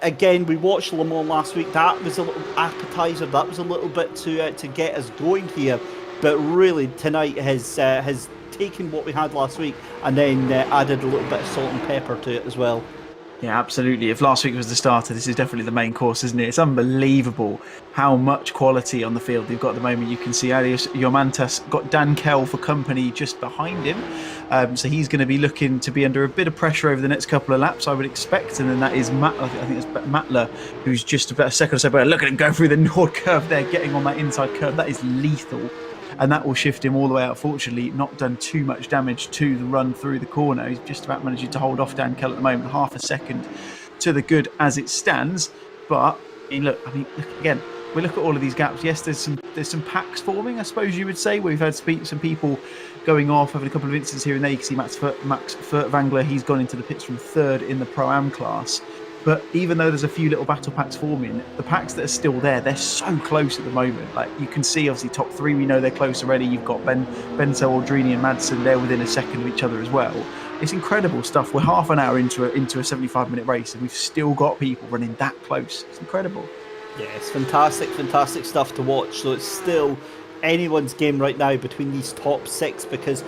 Speaker 1: Again, we watched Le Mans last week. That was a little appetizer. That was a little bit to get us going here. But really, tonight has taken what we had last week and then added a little bit of salt and pepper to it as well.
Speaker 2: Yeah, absolutely. If last week was the starter, this is definitely the main course, isn't it? It's unbelievable how much quality on the field they've got at the moment. You can see Arias Yomantas got Dan Kell for company just behind him. So he's going to be looking to be under a bit of pressure over the next couple of laps, I would expect. And then that is Matt, I think it's Mattler, who's just about a second or so better. Look at him go through the Nord curve there, getting on that inside curve. That is lethal. And that will shift him all the way out. Fortunately, not done too much damage to the run through the corner. He's just about managing to hold off Dan Kell at the moment, half a second to the good as it stands. But look again, we look at all of these gaps. Yes, there's some packs forming, I suppose you would say. We've had some people going off, having a couple of incidents here and there. You can see Max Furtwängler, he's gone into the pits from 3rd in the Pro-Am class. But even though there's a few little battle packs forming, the packs that are still there, they're so close at the moment. Like, you can see, obviously, top 3, we know they're close already. You've got Benso, Aldrini and Madsen, they're within a second of each other as well. It's incredible stuff. We're half an hour into a 75-minute race, and we've still got people running that close. It's incredible.
Speaker 1: Yeah, it's fantastic stuff to watch. So it's still anyone's game right now between these top 6, because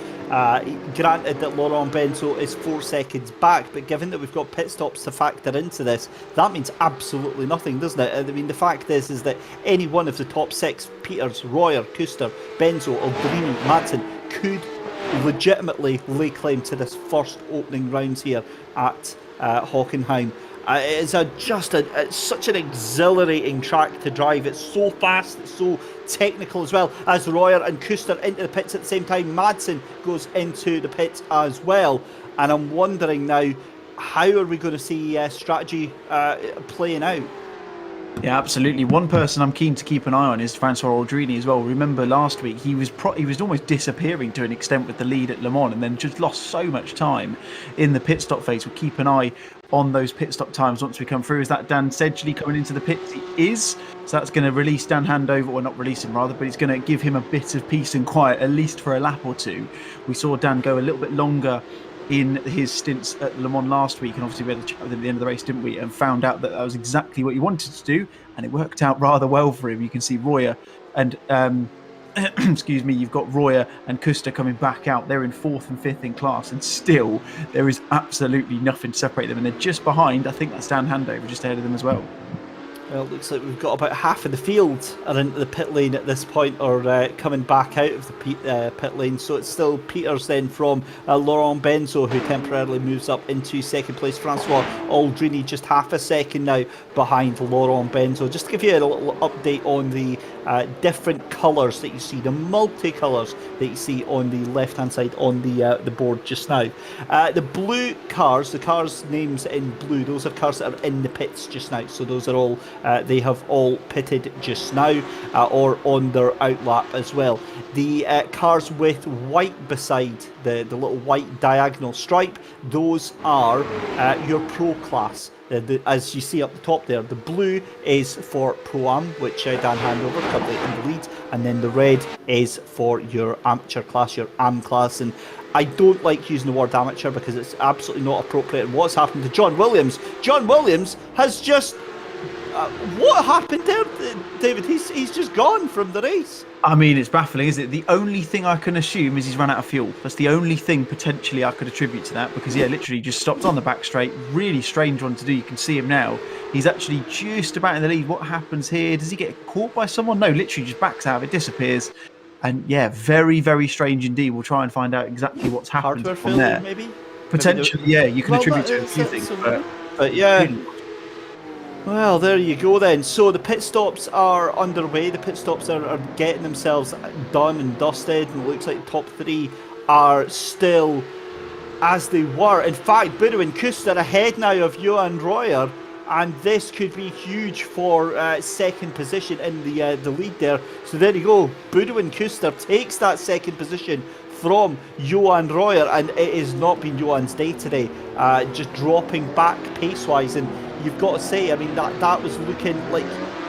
Speaker 1: granted that Laurent Benzo is 4 seconds back, but given that we've got pit stops to factor into this, that means absolutely nothing, doesn't it? I mean, the fact is that any one of the top 6, Peters, Royer, Kuster, Benzo, Aldrini, Madsen, could legitimately lay claim to this first opening rounds here at Hockenheim. It's such an exhilarating track to drive. It's so fast, it's so technical as well, as Royer and Kuster into the pits at the same time. Madsen goes into the pits as well, and I'm wondering now, how are we going to see strategy playing out?
Speaker 2: Yeah, absolutely. One person I'm keen to keep an eye on is Francois Aldrini as well. Remember last week he was almost disappearing to an extent with the lead at Le Mans, and then just lost so much time in the pit stop phase. We'll keep an eye on those pit stop times once we come through. Is that Dan Sedgley coming into the pits? He is. So that's going to release Dan Handover, or not release him rather, but it's going to give him a bit of peace and quiet, at least for a lap or two. We saw Dan go a little bit longer in his stints at Le Mans last week, and obviously we had a chat with him at the end of the race, didn't we? And found out that was exactly what he wanted to do, and it worked out rather well for him. You can see Royer and excuse me, you've got Royer and Custer coming back out. They're in 4th and 5th in class, and still there is absolutely nothing to separate them. And they're just behind. I think that's Dan Handover just ahead of them as well.
Speaker 1: Well, it looks like we've got about half of the field are into the pit lane at this point, or coming back out of the pit lane. So it's still Peters then from Laurent Benzo, who temporarily moves up into second place. Francois Aldrini just half a second now behind Laurent Benzo. Just to give you a little update on the different colours that you see, the multicolours that you see on the left-hand side on the board just now. The blue cars, the cars' names in blue, those are cars that are in the pits just now. So those are all, they have all pitted just now, or on their outlap as well. The cars with white beside the little white diagonal stripe, those are your Pro class. As you see up the top there, the blue is for Pro-Am, which Dan Handover currently in the lead, and then the red is for your amateur class, your Am class. And I don't like using the word amateur because it's absolutely not appropriate. And what's happened to John Williams? John Williams has just... what happened there, David? He's just gone from the race.
Speaker 2: I mean, it's baffling, isn't it? The only thing I can assume is he's run out of fuel. That's the only thing potentially I could attribute to that, because, yeah, literally just stopped on the back straight. Really strange one to do. You can see him now. He's actually just about in the lead. What happens here? Does he get caught by someone? No, literally just backs out. It disappears. And, yeah, very, very strange indeed. We'll try and find out exactly what's happened
Speaker 1: Hardware
Speaker 2: from
Speaker 1: failure,
Speaker 2: there.
Speaker 1: maybe?
Speaker 2: Potentially, yeah, you can attribute to a few things.
Speaker 1: But yeah. Well, there you go then. So the pit stops are underway. The pit stops are getting themselves done and dusted. And it looks like the top three are still as they were. In fact, Boudou and Kuster ahead now of Johan Royer. And this could be huge for second position in the lead there. So there you go. Boudou and Kuster takes that second position from Johan Royer. And it has not been Johan's day today. Just dropping back pace-wise. And you've got to say, I mean, that was looking like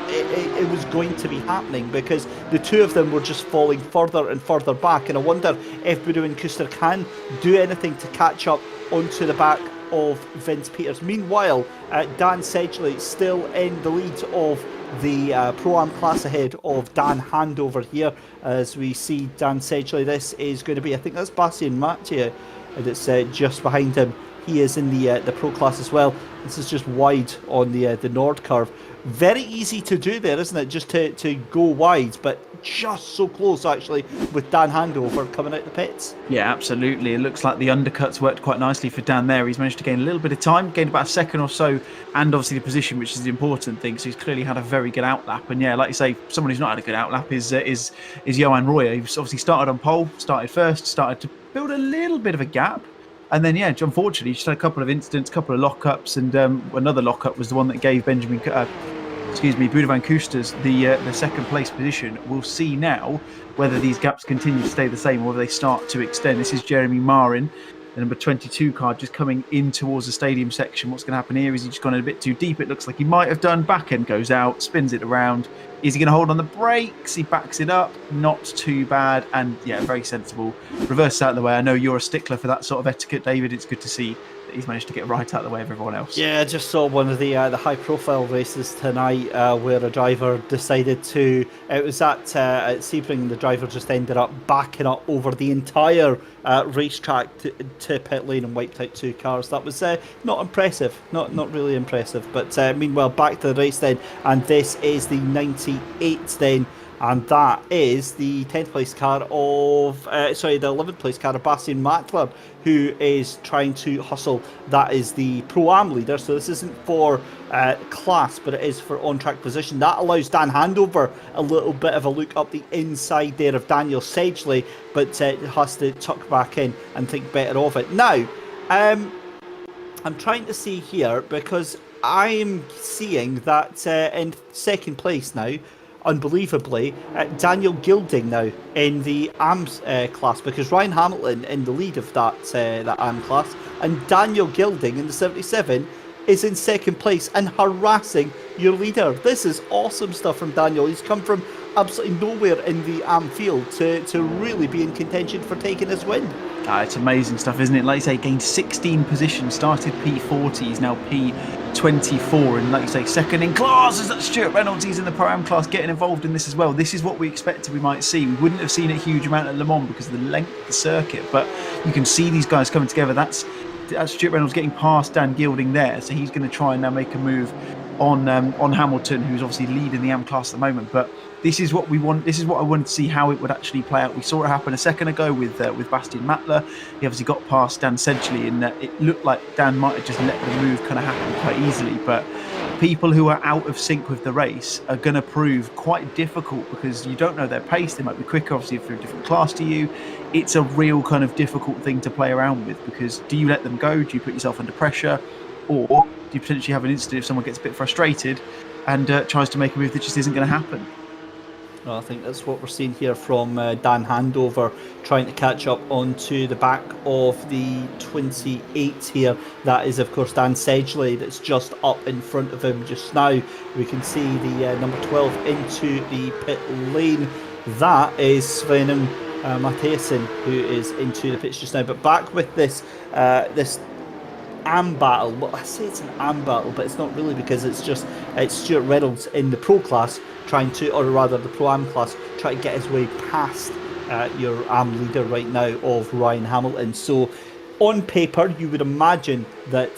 Speaker 1: it was going to be happening, because the two of them were just falling further and further back. And I wonder if Boudou and Kuster can do anything to catch up onto the back of Vince Peters. Meanwhile, Dan Sedgley still in the lead of the Pro-Am class ahead of Dan Handover here. As we see Dan Sedgley, this is going to be, I think that's Bastien Mathieu, and it's just behind him. He is in the Pro class as well. This is just wide on the Nord curve. Very easy to do there, isn't it? Just to go wide, but just so close actually with Dan Handover coming out the pits.
Speaker 2: Yeah, absolutely. It looks like the undercuts worked quite nicely for Dan there. He's managed to gain a little bit of time, gained about a second or so, and obviously the position, which is the important thing. So he's clearly had a very good outlap. And yeah, like you say, someone who's not had a good outlap is Johan Royer. He's obviously started on pole, started first, started to build a little bit of a gap. And then, yeah, unfortunately, just had a couple of incidents, a couple of lockups, and another lockup was the one that gave Boudou van Koesters the second place position. We'll see now whether these gaps continue to stay the same or whether they start to extend. This is Jeremy Marin, the number 22 car, just coming in towards the stadium section. What's going to happen here is he's just gone a bit too deep. It looks like he might have done. Back end goes out, spins it around. Is he going to hold on the brakes? He backs it up. Not too bad. And yeah, very sensible. Reverse out of the way. I know you're a stickler for that sort of etiquette, David. It's good to see that he's managed to get right out of the way of everyone else.
Speaker 1: Yeah, I just saw one of the high-profile races tonight where a driver decided to... It was at Sebring, the driver just ended up backing up over the entire racetrack to pit lane and wiped out two cars. That was not impressive. Not really impressive. But meanwhile, back to the race then. And this is the 98 then. And that is the 10th place car of, the 11th place car of Bastien Mathieu, who is trying to hustle. That is the Pro-Am leader. So this isn't for class, but it is for on-track position. That allows Dan Handover a little bit of a look up the inside there of Daniel Sedgley, but has to tuck back in and think better of it. Now, I'm trying to see here, because I'm seeing that in second place now, unbelievably, Daniel Gilding now in the AMS class, because Ryan Hamilton in the lead of that AM class, and Daniel Gilding in the 77 is in second place and harassing your leader. This is awesome stuff from Daniel. He's come from absolutely nowhere in the AM field to really be in contention for taking this win.
Speaker 2: It's amazing stuff, isn't it? Like you say, gained 16 positions, started P40, he's now P24, and like you say, second in class is that Stuart Reynolds. He's in the Pro-Am class, getting involved in this as well. This is what we expected we might see. We wouldn't have seen a huge amount at Le Mans because of the length of the circuit, but you can see these guys coming together. That's Stuart Reynolds getting past Dan Gilding there, so he's going to try and now make a move on Hamilton, who's obviously leading the AM class at the moment. But this is what we want. This is what I wanted to see how it would actually play out. We saw it happen a second ago with Bastian Mattler. He obviously got past Dan Sedgley, and it looked like Dan might have just let the move kind of happen quite easily. But people who are out of sync with the race are going to prove quite difficult because you don't know their pace. They might be quicker, obviously, if they're a different class to you. It's a real kind of difficult thing to play around with, because do you let them go? Do you put yourself under pressure? Or do you potentially have an incident if someone gets a bit frustrated and tries to make a move that just isn't going to happen?
Speaker 1: Well, I think that's what we're seeing here from Dan Handover, trying to catch up onto the back of the 28 here. That is, of course, Dan Sedgley that's just up in front of him just now. We can see the number 12 into the pit lane. That is Sven Mathiasen, who is into the pits just now. But back with this AM battle. Well, I say it's an AM battle, but it's not really, because it's Stuart Reynolds in the Pro class trying to, or rather the Pro-Am class, trying to get his way past your AM leader right now of Ryan Hamilton. So on paper, you would imagine that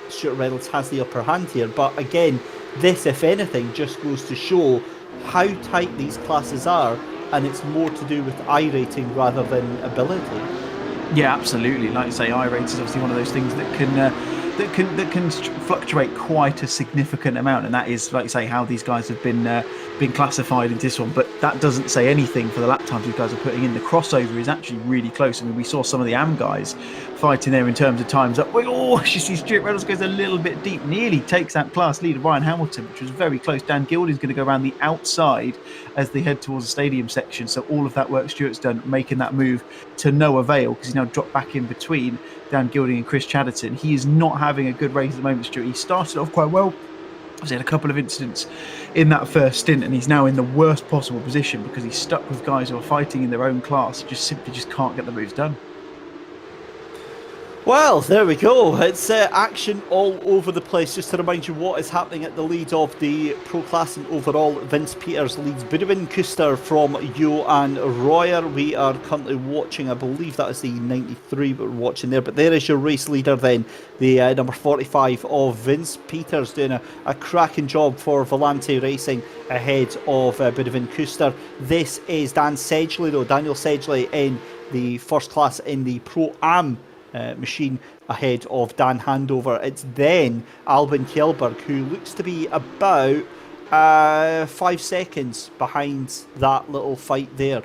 Speaker 1: Stuart Reynolds has the upper hand here. But again, this, if anything, just goes to show how tight these classes are, and it's more to do with I-rating rather than ability.
Speaker 2: Yeah, absolutely. Like you say, I-rate is obviously one of those things that can fluctuate quite a significant amount, and that is, like you say, how these guys have been classified into this one. But that doesn't say anything for the lap times these guys are putting in. The crossover is actually really close. I mean, we saw some of the AM guys fighting there in terms of times up. Oh, you see Stuart Reynolds goes a little bit deep, nearly takes that class lead of Ryan Hamilton, which was very close. Dan Gilding's going to go around the outside as they head towards the stadium section. So all of that work Stuart's done, making that move to no avail, because he's now dropped back in between Dan Gilding and Chris Chatterton. He is not having a good race at the moment, Stuart. He started off quite well. He's had a couple of incidents in that first stint, and he's now in the worst possible position because he's stuck with guys who are fighting in their own class, simply can't get the moves done.
Speaker 1: Well, there we go. It's action all over the place. Just to remind you what is happening at the lead of the Pro Class and overall, Vince Peters leads Budwin Kuster from Johan Royer. We are currently watching, I believe that is the 93 we're watching there, but there is your race leader then, the number 45 of Vince Peters, doing a cracking job for Volante Racing ahead of Budwin Kuster. This is Dan Sedgley though, Daniel Sedgley in the first class in the Pro-Am machine ahead of Dan Handover. It's then Albin Kjellberg, who looks to be about 5 seconds behind that little fight there.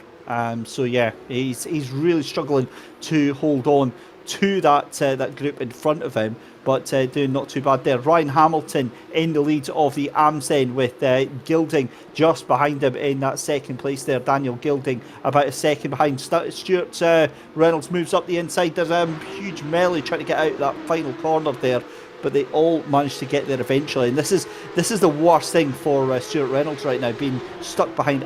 Speaker 1: So yeah, he's really struggling to hold on to that group in front of him, but doing not too bad there. Ryan Hamilton in the lead of the AMSEN with Gilding just behind him in that second place there. Daniel Gilding about a second behind. Stuart Reynolds moves up the inside. There's a huge melee trying to get out that final corner there, but they all managed to get there eventually. And this is the worst thing for Stuart Reynolds right now, being stuck behind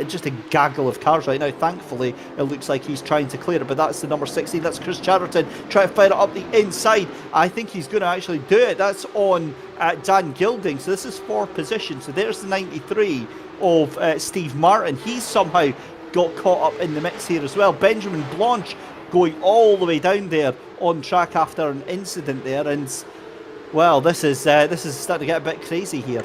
Speaker 1: just a gaggle of cars right now. Thankfully, it looks like he's trying to clear it, but that's the number 16. That's Chris Chatterton trying to fire it up the inside. I think he's going to actually do it. That's on Dan Gilding. So this is 4 positions. So there's the 93 of Steve Martin. He's somehow got caught up in the mix here as well. Benjamin Blanche going all the way down there on track after an incident there, and well, this is starting to get a bit crazy here.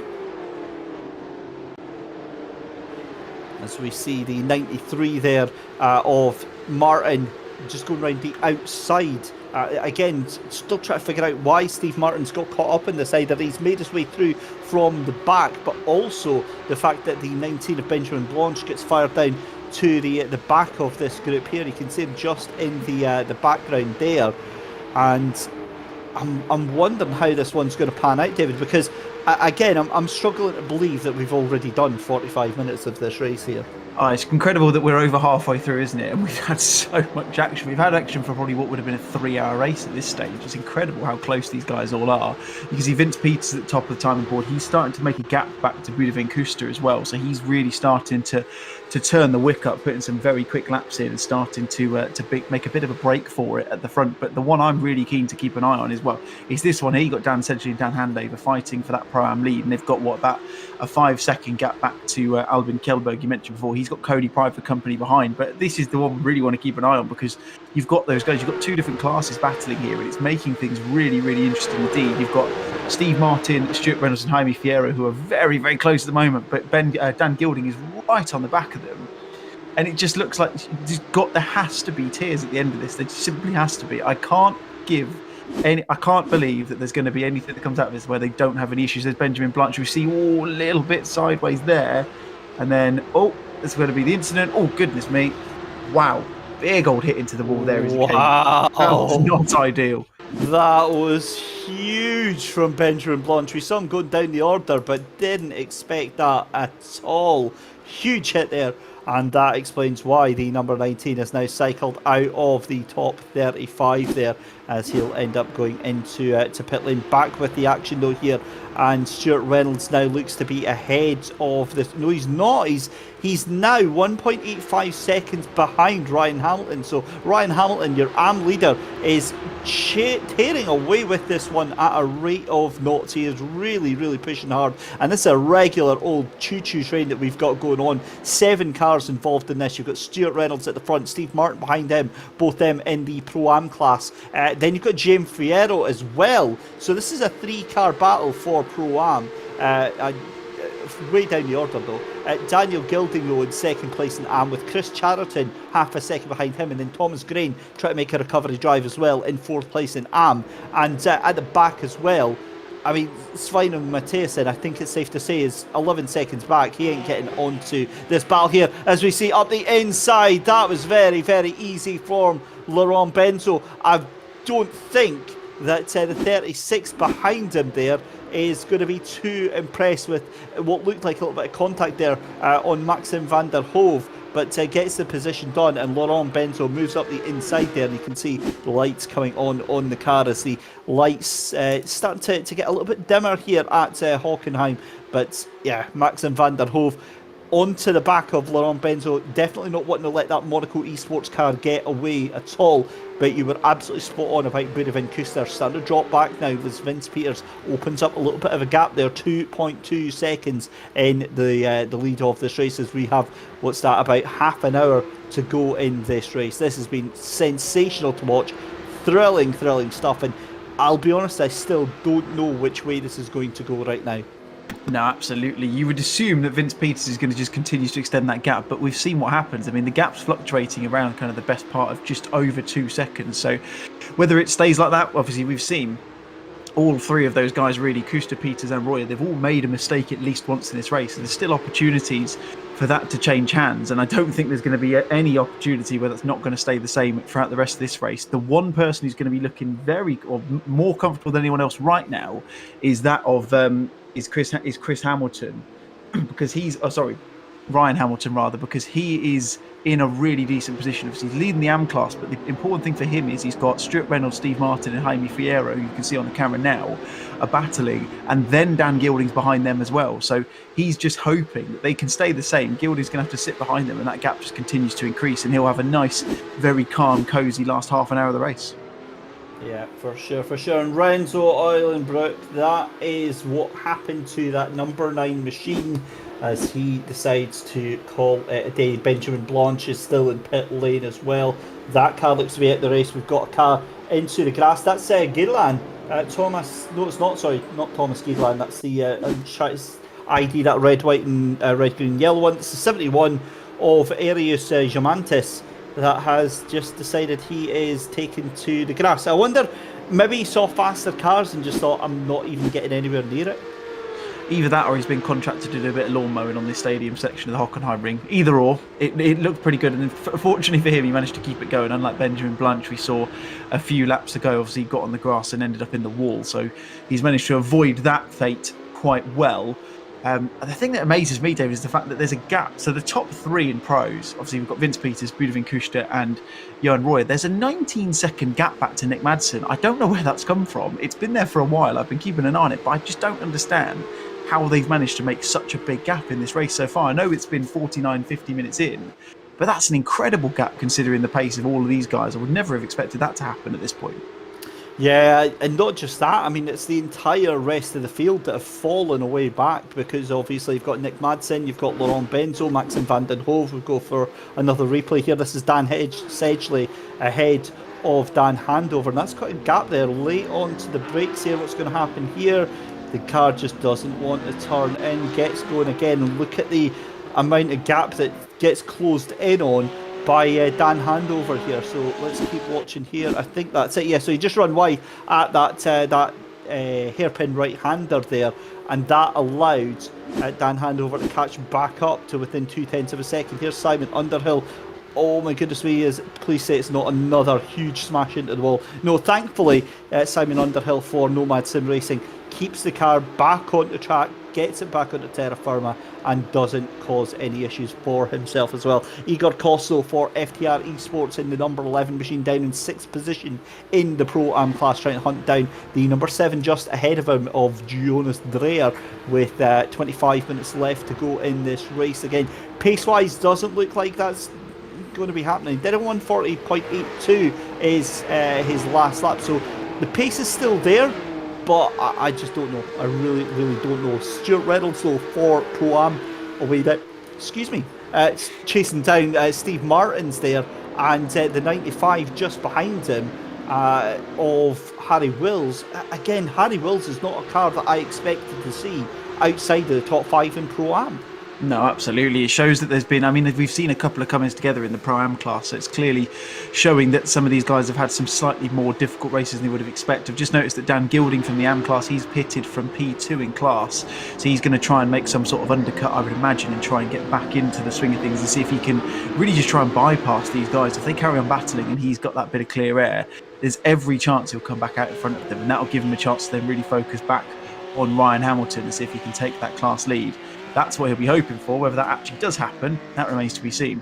Speaker 1: As we see the 93 there of Martin just going around the outside. Again, still trying to figure out why Steve Martin's got caught up in this. Either he's made his way through from the back, but also the fact that the 19 of Benjamin Blanche gets fired down to the back of this group here. You can see him just in the background there, and I'm wondering how this one's going to pan out, David, because again, I'm struggling to believe that we've already done 45 minutes of this race here.
Speaker 2: Oh, it's incredible that we're over halfway through, isn't it? And we've had so much action. We've had action for probably what would have been a 3-hour race at this stage. It's incredible how close these guys all are. You can see Vince Peters at the top of the timing board. He's starting to make a gap back to Buda Kuster as well. So he's really starting to turn the wick up, putting some very quick laps in and starting to make a bit of a break for it at the front. But the one I'm really keen to keep an eye on is this one here. You got Dan Sedgley and Dan Handover fighting for that Pro-Am lead, and they've got about a 5-second gap back to Albin Kjellberg, you mentioned before. He's got Cody Pride for company behind, but this is the one we really want to keep an eye on, because you've got those guys, you've got two different classes battling here, and it's making things really, really interesting indeed. You've got Steve Martin, Stuart Reynolds and Jaime Fierro, who are very, very close at the moment, but Dan Gilding is right on the back of them. And it just looks like there has to be tears at the end of this. There simply has to be. I can't believe that there's going to be anything that comes out of this where they don't have any issues. There's Benjamin Blanche, we see all a little bit sideways there. And then, there's going to be the incident. Oh, goodness me. Wow. Big old hit into the wall there.
Speaker 1: Wow.
Speaker 2: That was not ideal.
Speaker 1: That was huge from Benjamin Blanche. We saw him going down the order, but didn't expect that at all. Huge hit there. And that explains why the number 19 is now cycled out of the top 35 there, as he'll end up going into to pit lane. Back with the action though here, and Stuart Reynolds now looks to be ahead of this. No, he's not. He's now 1.85 seconds behind Ryan Hamilton. So Ryan Hamilton, your AM leader, is tearing away with this one at a rate of knots. He is really, really pushing hard. And this is a regular old choo-choo train that we've got going on. 7 cars involved in this. You've got Stuart Reynolds at the front, Steve Martin behind him, both them in the Pro-Am class. Then you've got James Fierro as well. So this is a 3-car battle for Pro-Am. Way down the order though. Daniel Gilding though in second place in AM, with Chris Chatterton half a second behind him, and then Thomas Grain trying to make a recovery drive as well in 4th place in AM. And at the back as well, I mean, Sveinung Mathiesen, I think it's safe to say, is 11 seconds back. He ain't getting onto this battle here. As we see up the inside, that was very, very easy from Laurent Benzo. I don't think that the 36 behind him there is going to be too impressed with what looked like a little bit of contact there on Maxim van der Hove, but gets the position done, and Laurent Benzo moves up the inside there, and you can see the lights coming on the car as the lights start to get a little bit dimmer here at Hockenheim. But yeah, Maxim van der Hove onto the back of Laurent Benzo, definitely not wanting to let that Monaco Esports car get away at all. But you were absolutely spot on about Buda Kuster. Starting to drop back now as Vince Peters opens up a little bit of a gap there, 2.2 seconds in the lead of this race, as we have, what's that, about half an hour to go in this race. This has been sensational to watch, thrilling stuff, and I'll be honest, I still don't know which way this is going to go right now.
Speaker 2: No, absolutely. You would assume that Vince Peters is going to just continue to extend that gap, but we've seen what happens. I mean, the gap's fluctuating around kind of the best part of just over 2 seconds. So whether it stays like that, obviously we've seen all 3 of those guys really, Kuster, Peters and Royer, they've all made a mistake at least once in this race. And there's still opportunities for that to change hands. And I don't think there's going to be any opportunity where that's not going to stay the same throughout the rest of this race. The one person who's going to be looking more comfortable than anyone else right now is that of is Chris Hamilton, because Ryan Hamilton rather, because he is in a really decent position. Obviously, he's leading the AM class, but the important thing for him is he's got Stuart Reynolds, Steve Martin and Jaime Fierro, who you can see on the camera now, are battling, and then Dan Gilding's behind them as well. So he's just hoping that they can stay the same. Gilding's going to have to sit behind them, and that gap just continues to increase, and he'll have a nice, very calm, cosy last half an hour of the race.
Speaker 1: Yeah, for sure. And Renzo Eulenbrook, that is what happened to that number 9 machine as he decides to call it a day. Benjamin Blanche is still in pit lane as well. That car looks to be at the race. We've got a car into the grass. That's Gidelan. Not Thomas Gidelan. That's the ID, that red, white and red, green, yellow one. It's the 71 of Arius Jamantis that has just decided he is taken to the grass. I wonder, maybe he saw faster cars and just thought, I'm not even getting anywhere near it.
Speaker 2: Either that or he's been contracted to do a bit of lawn mowing on this stadium section of the Hockenheim ring. Either or, it looked pretty good. And fortunately for him, he managed to keep it going. Unlike Benjamin Blanche, we saw a few laps ago, obviously he got on the grass and ended up in the wall. So he's managed to avoid that fate quite well. The thing that amazes me, David, is the fact that there's a gap. So the top three in pros, obviously we've got Vince Peters, Budovin Kuster and Johan Royer. There's a 19-second gap back to Nick Madsen. I don't know where that's come from. It's been there for a while. I've been keeping an eye on it, but I just don't understand how they've managed to make such a big gap in this race so far. I know it's been 49, 50 minutes in, but that's an incredible gap considering the pace of all of these guys. I would never have expected that to happen at this point.
Speaker 1: Yeah, and not just that. I mean, it's the entire rest of the field that have fallen away back because obviously you've got Nick Madsen, you've got Laurent Benzo, Maxim van den Hove. We'll go for another replay here. This is Dan Sedgley ahead of Dan Handover, and that's got a gap there late onto the brakes here. What's going to happen here? The car just doesn't want to turn in, gets going again, and look at the amount of gap that gets closed in on by Dan Handover here. So let's keep watching here. I think that's it. Yeah, so he just run wide at that hairpin right-hander there, and that allowed Dan Handover to catch back up to within 0.2 of a second. Here's Simon Underhill. Oh my goodness me, please say it's not another huge smash into the wall. No, thankfully, Simon Underhill for Nomad Sim Racing keeps the car back onto track, gets it back onto terra firma, and doesn't cause any issues for himself as well. Igor Kosso for FTR Esports in the number 11 machine, down in 6th position in the Pro-Am class, trying to hunt down the number 7 just ahead of him of Jonas Dreyer with 25 minutes left to go in this race. Again, pace-wise, doesn't look like that's going to be happening. Did a 140.82 is his last lap, so the pace is still there, but I just don't know. I really don't know. Stuart Reynolds though for Pro-Am away down, chasing down Steve Martin's there, and the 95 just behind him of Harry Wills. Again, Harry Wills is not a car that I expected to see outside of the top 5 in Pro-Am.
Speaker 2: No, absolutely. It shows that there's been, I mean, we've seen a couple of comings together in the Pro-Am class, so it's clearly showing that some of these guys have had some slightly more difficult races than they would have expected. I've just noticed that Dan Gilding from the Am class, he's pitted from P2 in class, so he's going to try and make some sort of undercut, I would imagine, and try and get back into the swing of things and see if he can really just try and bypass these guys. If they carry on battling and he's got that bit of clear air, there's every chance he'll come back out in front of them, and that'll give him a chance to then really focus back on Ryan Hamilton and see if he can take that class lead. That's what he'll be hoping for. Whether that actually does happen, that remains to be seen.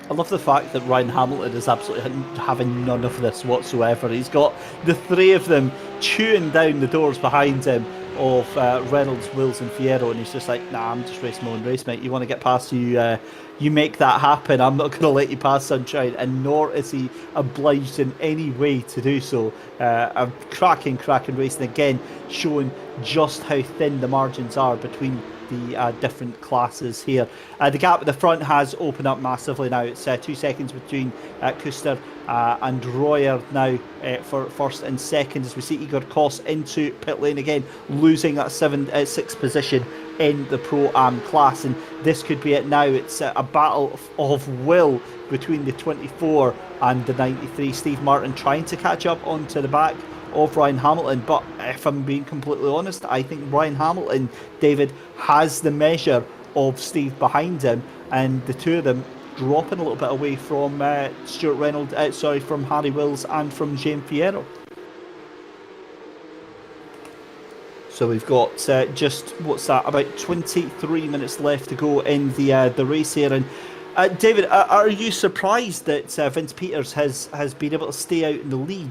Speaker 1: I love the fact that Ryan Hamilton is absolutely having none of this whatsoever. He's got the 3 of them chewing down the doors behind him of Reynolds, Wills and Fierro, and he's just like, nah, I'm just racing my own race, mate. You want to get past, you make that happen. I'm not going to let you pass, sunshine. And nor is he obliged in any way to do so. A cracking racing again, showing just how thin the margins are between the different classes here. The gap at the front has opened up massively now. It's 2 seconds between Kuster and Royer now for first and second, as we see Igor Kos into pit lane again, losing that 6th position in the Pro-Am class, and this could be it now. It's a battle of will between the 24 and the 93. Steve Martin trying to catch up onto the back of Ryan Hamilton, but if I'm being completely honest, I think Ryan Hamilton, David, has the measure of Steve behind him, and the two of them dropping a little bit away from Stuart Reynolds, from Harry Wills and from James Fierro. So we've got about 23 minutes left to go in the race here. And David, are you surprised that Vince Peters has been able to stay out in the lead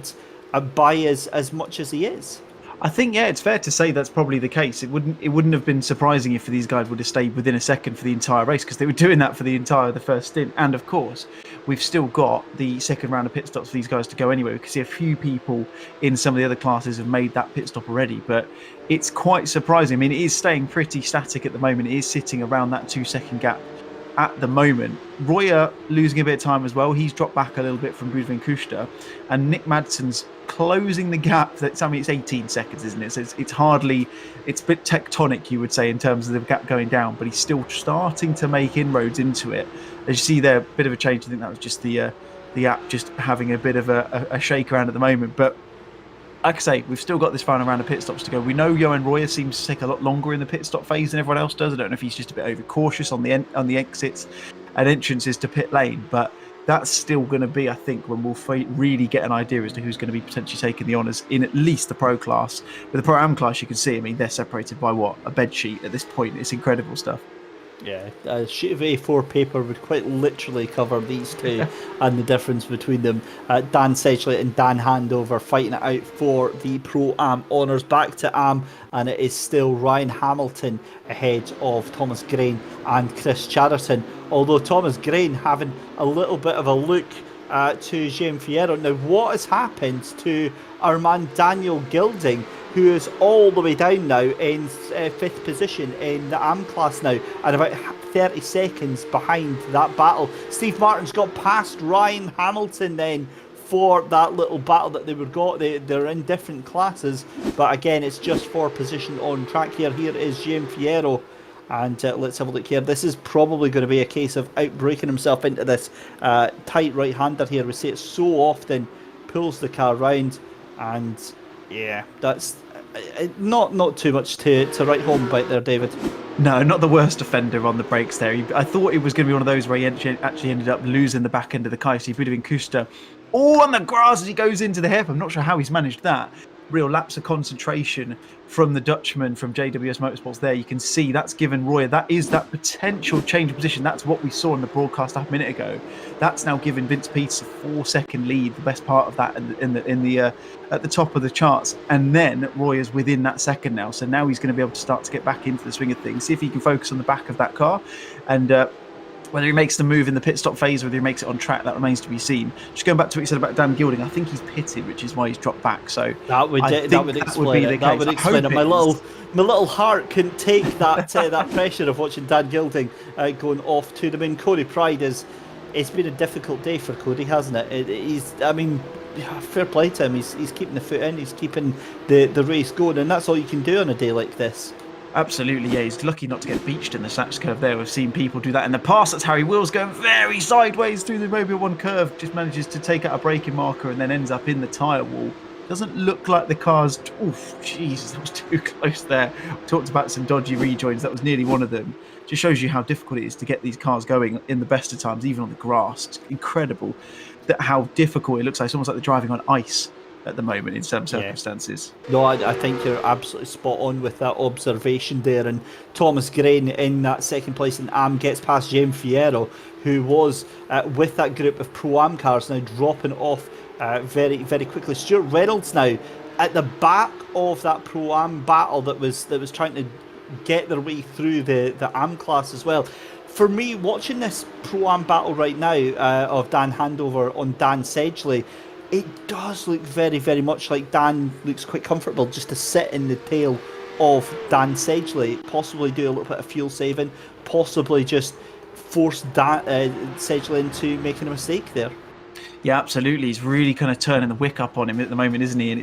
Speaker 1: by as much as he is?
Speaker 2: I think, yeah, it's fair to say that's probably the case. It wouldn't have been surprising if these guys would have stayed within a second for the entire race, because they were doing that for the first stint. And of course, we've still got the second round of pit stops for these guys to go anyway. We can see a few people in some of the other classes have made that pit stop already, but it's quite surprising. I mean, it is staying pretty static at the moment. It is sitting around that 2-second gap at the moment. Royer losing a bit of time as well. He's dropped back a little bit from Budovin Kuster, and Nick Madsen's closing the gap. It's 18 seconds, isn't it? So it's a bit tectonic, you would say, in terms of the gap going down, but he's still starting to make inroads into it. As you see there, a bit of a change. I think that was just the app just having a bit of a shake around at the moment, but like I say, we've still got this final round of pit stops to go. We know Johan Royer seems to take a lot longer in the pit stop phase than everyone else does. I don't know if he's just a bit overcautious on the exits and entrances to pit lane, but that's still going to be, I think, when we'll really get an idea as to who's going to be potentially taking the honours in at least the Pro class. With the Pro Am class, you can see, I mean, they're separated by what? A bed sheet at this point. It's incredible stuff.
Speaker 1: Yeah, a sheet of A4 paper would quite literally cover these two and the difference between them. Dan Sedgley and Dan Handover fighting it out for the Pro-Am honours. Back to Am, and it is still Ryan Hamilton ahead of Thomas Grain and Chris Chatterton. Although Thomas Grain having a little bit of a look to Jean Fierro. Now, what has happened to our man Daniel Gilding, who is all the way down now in 5th position in the AM class now, and about 30 seconds behind that battle. Steve Martin's got past Ryan Hamilton then for that little battle that they were got. They're in different classes, but again, it's just for position on track here. Here is Jean Fierro. And let's have a look here. This is probably going to be a case of outbreaking himself into this tight right-hander here. We see it so often, pulls the car round, and yeah, that's not too much to write home about there, David.
Speaker 2: No, not the worst offender on the brakes there. I thought it was going to be one of those where he actually ended up losing the back end of the car. So he would have been Kuster all on the grass as he goes into the hairpin. I'm not sure how he's managed that. Real lapse of concentration from the Dutchman from JWS Motorsports there. You can see that's given Royer, that is that potential change of position. That's what we saw in the broadcast half a minute ago. That's now given Vince Peters a 4-second lead, the best part of that at the top of the charts. And then Royer's within that second now. So now he's going to be able to start to get back into the swing of things, see if he can focus on the back of that car. And whether he makes the move in the pit stop phase, whether he makes it on track, that remains to be seen. Just going back to what you said about Dan Gilding, I think he's pitted, which is why he's dropped back. So
Speaker 1: that would explain it. That would explain it. My little heart couldn't take that that pressure of watching Dan Gilding going off to them. And Cody Pride it's been a difficult day for Cody, hasn't it? Fair play to him. He's keeping the foot in. He's keeping the race going, and that's all you can do on a day like this.
Speaker 2: Absolutely, yeah. He's lucky not to get beached in the Sachs curve there. We've seen people do that in the past. That's Harry Wills going very sideways through the Mobile 1 curve. Just manages to take out a braking marker and then ends up in the tyre wall. Doesn't look like the car's... Oof, Jesus, that was too close there. We talked about some dodgy rejoins. That was nearly one of them. Just shows you how difficult it is to get these cars going in the best of times, even on the grass. It's incredible how difficult it looks like. It's almost like they're driving on ice at the moment in some circumstances.
Speaker 1: No, I think you're absolutely spot on with that observation there. And Thomas Grain in that second place in AM gets past James Fierro, who was with that group of Pro-Am cars, now dropping off very, very quickly. Stuart Reynolds now at the back of that Pro-Am battle that was trying to get their way through the AM class as well. For me, watching this Pro-Am battle right now of Dan Handover on Dan Sedgley, it does look very, very much like Dan looks quite comfortable just to sit in the tail of Dan Sedgley, possibly do a little bit of fuel saving, possibly just force Sedgley into making a mistake there.
Speaker 2: Yeah, absolutely. He's really kind of turning the wick up on him at the moment, isn't he? And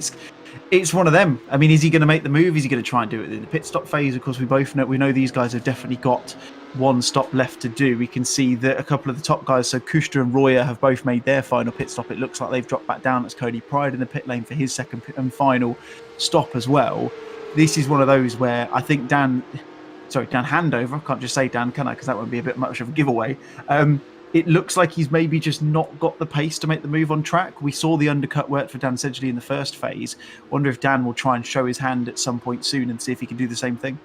Speaker 2: it's one of them. I mean, is he going to make the move? Is he going to try and do it in the pit stop phase? Of course, we know these guys have definitely got one stop left to do. We can see that a couple of the top guys, so Kuster and Royer, have both made their final pit stop. It looks like they've dropped back down. That's Cody Pride in the pit lane for his second and final stop as well. This is one of those where I think Dan Handover, I can't just say Dan, can I? Because that would be a bit much of a giveaway. It looks like he's maybe just not got the pace to make the move on track. We saw the undercut work for Dan Sedgley in the first phase. Wonder if Dan will try and show his hand at some point soon and see if he can do the same thing.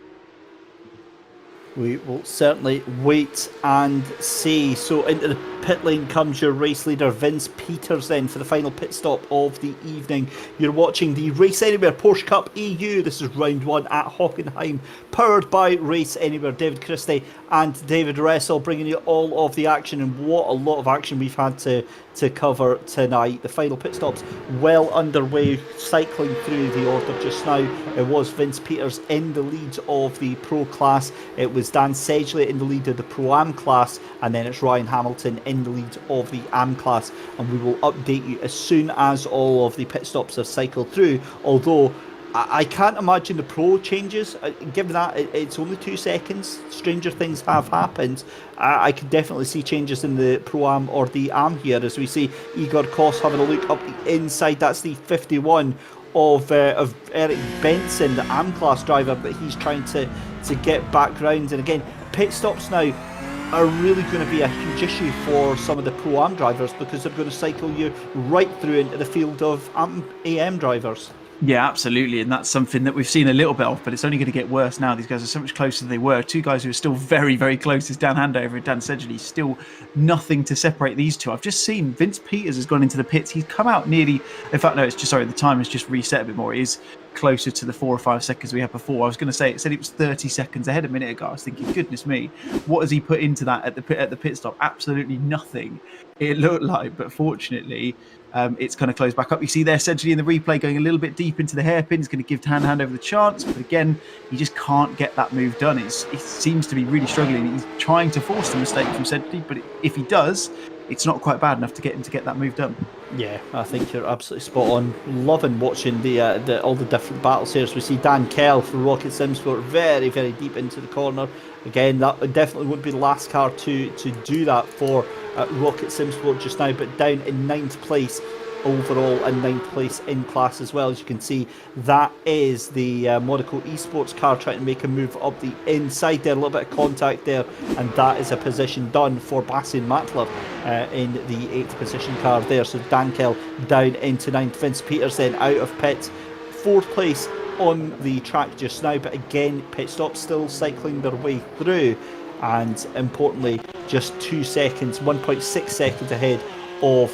Speaker 1: We will certainly wait and see. So into the pit lane comes your race leader, Vince Peters, then for the final pit stop of the evening. You're watching the Race Anywhere Porsche Cup EU. This is round 1 at Hockenheim, powered by Race Anywhere. David Christie and David Russell bringing you all of the action, and what a lot of action we've had to cover tonight. The final pit stops well underway, cycling through the order just now. It was Vince Peters in the lead of the Pro class. It was Dan Sedgley in the lead of the Pro-Am class, and then it's Ryan Hamilton in the lead of the AM class, and we will update you as soon as all of the pit stops have cycled through, although I can't imagine the Pro changes, given that it's only 2 seconds. Stranger things have happened. I could definitely see changes in the Pro-Am or the AM here, as we see Igor Kos having a look up the inside. That's the 51 of Eric Benson, the AM class driver, that he's trying to get back round. And again, pit stops now are really going to be a huge issue for some of the Pro-Am drivers, because they're going to cycle you right through into the field of AM drivers.
Speaker 2: Yeah, absolutely. And that's something that we've seen a little bit of, but it's only going to get worse now. These guys are so much closer than they were. Two guys who are still very, very close is Dan Handover and Dan Sedgley. Still nothing to separate these two. I've just seen Vince Peters has gone into the pits. He's come out nearly, in fact, no, it's just, sorry, the time has just reset a bit more. It is closer to the 4 or 5 seconds we had before. I was going to say, it said it was 30 seconds ahead a minute ago. I was thinking, goodness me, what has he put into that at the pit stop? Absolutely nothing, it looked like. But fortunately, it's kind of closed back up. You see there, Sedgley in the replay going a little bit deep into the hairpin. He's going to give Dan Handover the chance, but again, he just can't get that move done. He seems to be really struggling. He's trying to force the mistake from Sedgley, but if he does, it's not quite bad enough to get him to get that move done.
Speaker 1: Yeah, I think you're absolutely spot on. Loving watching the all the different battles here. So we see Dan Kell for Rocket Simsport very, very deep into the corner. Again, that definitely wouldn't be the last car to do that for Rocket Simsport just now, but down in 9th place overall and 9th place in class as well. As you can see, that is the Monaco Esports car trying to make a move up the inside there. A little bit of contact there, and that is a position done for Bastian Matler in the 8th position car there. So Dan Kell down into 9th. Vince Peters then out of pits, 4th place on the track just now, but again, pit stops still cycling their way through, and importantly, just 2 seconds, 1.6 seconds ahead of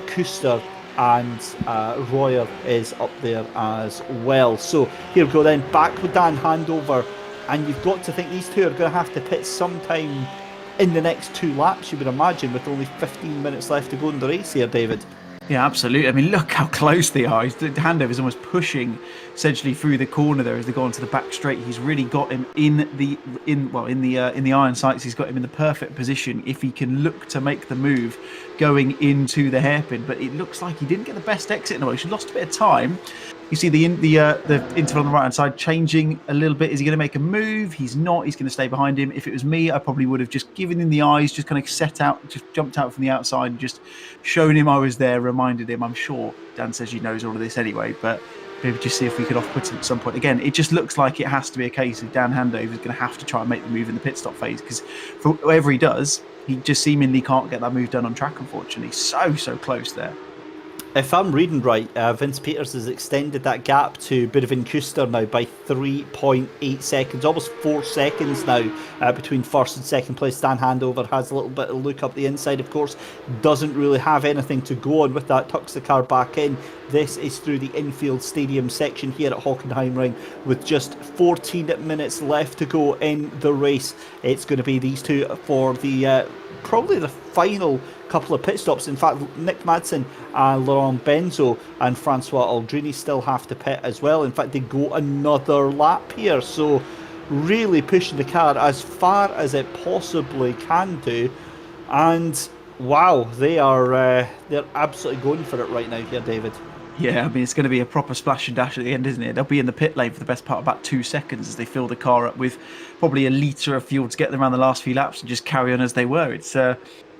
Speaker 1: Kuster, and Royer is up there as well. So here we go then, back with Dan Handover, and you've got to think these two are going to have to pit sometime in the next 2 laps, you would imagine, with only 15 minutes left to go in the race here, David.
Speaker 2: Yeah, absolutely. I mean, look how close they are. The Handover is almost pushing Sedgley through the corner there as they go onto the back straight. He's really got him in the iron sights. He's got him in the perfect position if he can look to make the move going into the hairpin. But it looks like he didn't get the best exit in the way. He lost a bit of time. You see the interval on the right hand side changing a little bit. Is he going to make a move? He's not. He's going to stay behind him. If it was me, I probably would have just given him the eyes, just kind of just jumped out from the outside and just shown him I was there, reminded him. I'm sure Dan says he knows all of this anyway, but maybe just see if we could off-put him at some point. Again, it just looks like it has to be a case of Dan Handover is going to have to try and make the move in the pit stop phase, because for whatever he does, he just seemingly can't get that move done on track, unfortunately. So close there.
Speaker 1: If I'm reading right, Vince Peters has extended that gap to Budivin Kuster now by 3.8 seconds, almost 4 seconds now between first and second place. Dan Handover has a little bit of look up the inside, of course, doesn't really have anything to go on with that, tucks the car back in. This is through the infield stadium section here at Hockenheim Ring with just 14 minutes left to go in the race. It's going to be these two for the probably the final couple of pit stops. In fact, Nick Madsen, Laurent Benzo and Francois Aldrini still have to pit as well. In fact, they go another lap here, so really pushing the car as far as it possibly can do. And wow, they're absolutely going for it right now here, David.
Speaker 2: Yeah, I mean, it's going to be a proper splash and dash at the end, isn't it? They'll be in the pit lane for the best part of about 2 seconds as they fill the car up with probably a litre of fuel to get them around the last few laps and just carry on as they were.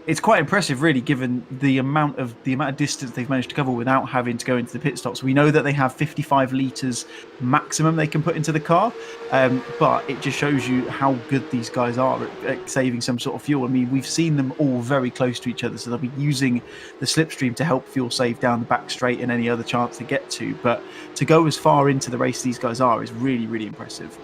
Speaker 2: It's quite impressive, really, given the amount of distance they've managed to cover without having to go into the pit stops. We know that they have 55 litres maximum they can put into the car, but it just shows you how good these guys are at saving some sort of fuel. I mean, we've seen them all very close to each other, so they'll be using the slipstream to help fuel save down the back straight and any other chance to get to. But to go as far into the race these guys are is really, really impressive.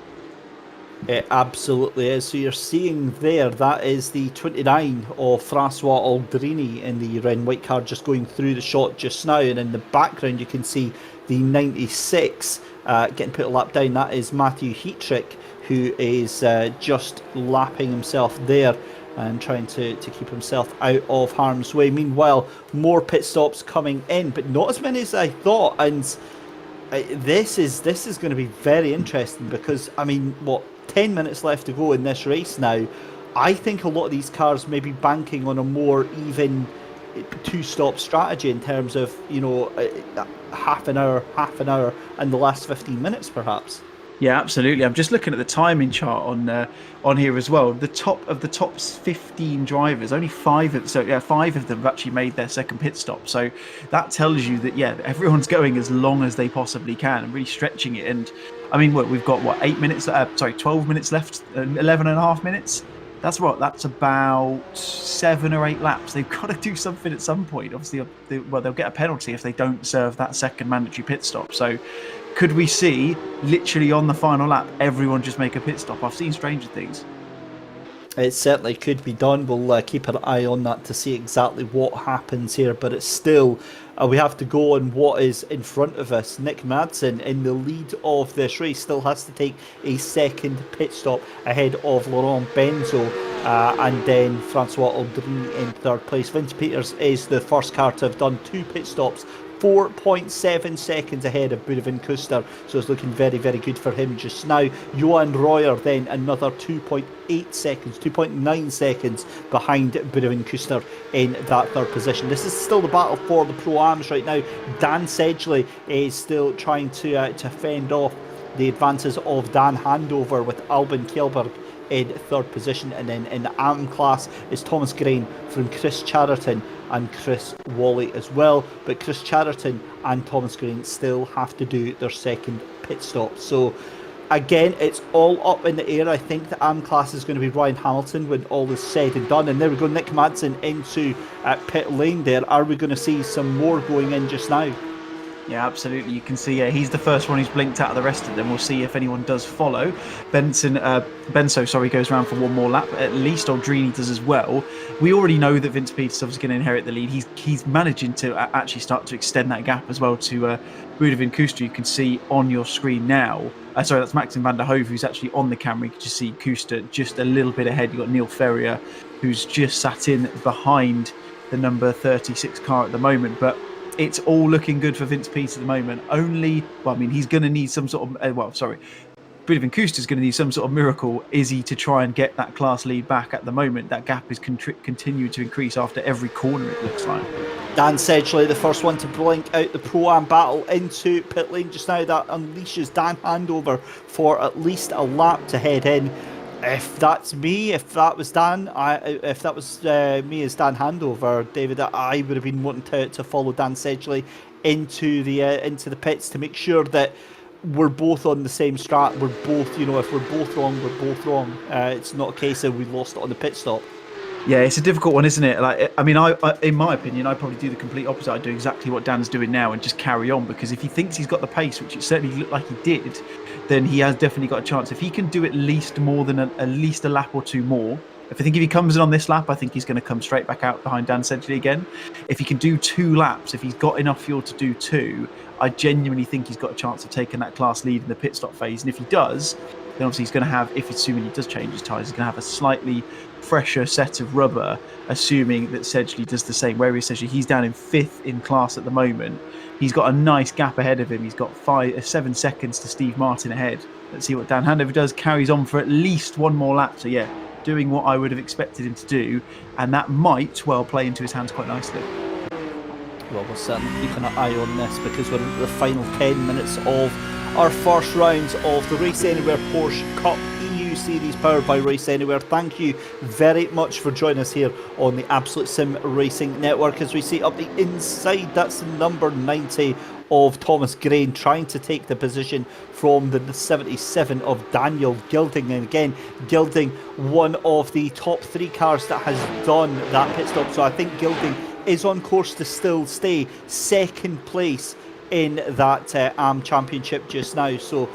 Speaker 1: It absolutely is. So you're seeing there, that is the 29 of Francois Aldrini in the red and white car just going through the shot just now. And in the background, you can see the 96 getting put a lap down. That is Matthew Heatrick, who is just lapping himself there and trying to keep himself out of harm's way. Meanwhile, more pit stops coming in, but not as many as I thought. And this is going to be very interesting because, I mean, 10 minutes left to go in this race now. I think a lot of these cars may be banking on a more even 2-stop strategy in terms of, half an hour, and the last 15 minutes perhaps.
Speaker 2: Yeah, absolutely. I'm just looking at the timing chart on here as well. The top 15 drivers, only five of them have actually made their second pit stop. So that tells you that everyone's going as long as they possibly can and really stretching it. And I mean, we've got 8 minutes? 12 minutes left, 11 and a half minutes. That's about 7 or 8 laps. They've got to do something at some point. Obviously, they'll get a penalty if they don't serve that second mandatory pit stop. So could we see literally on the final lap everyone just make a pit stop? I've seen stranger things.
Speaker 1: It certainly could be done. We'll keep an eye on that to see exactly what happens here. But it's still, we have to go on what is in front of us. Nick Madsen in the lead of this race still has to take a second pit stop ahead of Laurent Benzo. And then Francois Aldrini in third place. Vince Peters is the first car to have done 2 pit stops, 4.7 seconds ahead of Budivin Kuster, so it's looking very, very good for him just now. Johan Royer then another 2.9 seconds behind Budivin Kuster in that third position. This is still the battle for the Pro-Ams right now. Dan Sedgley is still trying to fend off the advances of Dan Handover with Albin Kjellberg in third position, and then in the AM class is Thomas Grain from Chris Chatterton and Chris Wally as well, but Chris Chatterton and Thomas Grain still have to do their second pit stop. So again, it's all up in the air. I think the AM class is going to be Ryan Hamilton when all is said and done. And there we go, Nick Madsen into pit lane there. Are we going to see some more going in just now?
Speaker 2: Yeah, absolutely. You can see he's the first one who's blinked out of the rest of them. We'll see if anyone does follow. Benso goes around for one more lap. At least Aldrini does as well. We already know that Vince Peters is obviously going to inherit the lead. He's managing to actually start to extend that gap as well to Budivin Kuster. You can see on your screen now. That's Maxim van der Hove who's actually on the camera. You can just see Kuster just a little bit ahead. You've got Neil Ferrier who's just sat in behind the number 36 car at the moment. But it's all looking good for Vince Peters at the moment. He's going to need some sort of... Budivin Kuster's going to need some sort of miracle, is he, to try and get that class lead back. At the moment, that gap is continuing to increase after every corner, it looks like.
Speaker 1: Dan Sedgley, the first one to blink out the Pro-Am battle into pit lane just now. That unleashes Dan Handover for at least a lap to head in. If that's me, if that was Dan, if that was me as Dan Handover, David, I would have been wanting to follow Dan Sedgley into the pits to make sure that we're both on the same strat. We're both, if we're both wrong, we're both wrong. It's not a case of we lost it on the pit stop.
Speaker 2: Yeah, it's a difficult one, isn't it? I in my opinion, I'd probably do the complete opposite. I'd do exactly what Dan's doing now and just carry on, because if he thinks he's got the pace, which it certainly looked like he did, then he has definitely got a chance. If he can do at least at least a lap or two more, if he comes in on this lap, I think he's going to come straight back out behind Dan Sedgley again. If he can do 2 laps, if he's got enough fuel to do 2, I genuinely think he's got a chance of taking that class lead in the pit stop phase. And if he does, then obviously he's going to have, assuming he does change his tyres, he's going to have a slightly fresher set of rubber, assuming that Sedgley does the same. Where he's down in 5th in class at the moment. He's got a nice gap ahead of him. He's got 7 seconds to Steve Martin ahead. Let's see what Dan Handover does. Carries on for at least one more lap. So yeah, doing what I would have expected him to do, and that might well play into his hands quite nicely.
Speaker 1: Well, we'll certainly keep an eye on this, because we're into the final 10 minutes of our first rounds of the Race Anywhere Porsche Cup EU Series powered by Race Anywhere. Thank you very much for joining us here on the Absolute Sim Racing Network. As we see up the inside, that's number 90 of Thomas Grain trying to take the position from the 77 of Daniel Gilding. And again, Gilding, one of the top 3 cars that has done that pit stop. So I think Gilding is on course to still stay second place in that AM Championship just now. So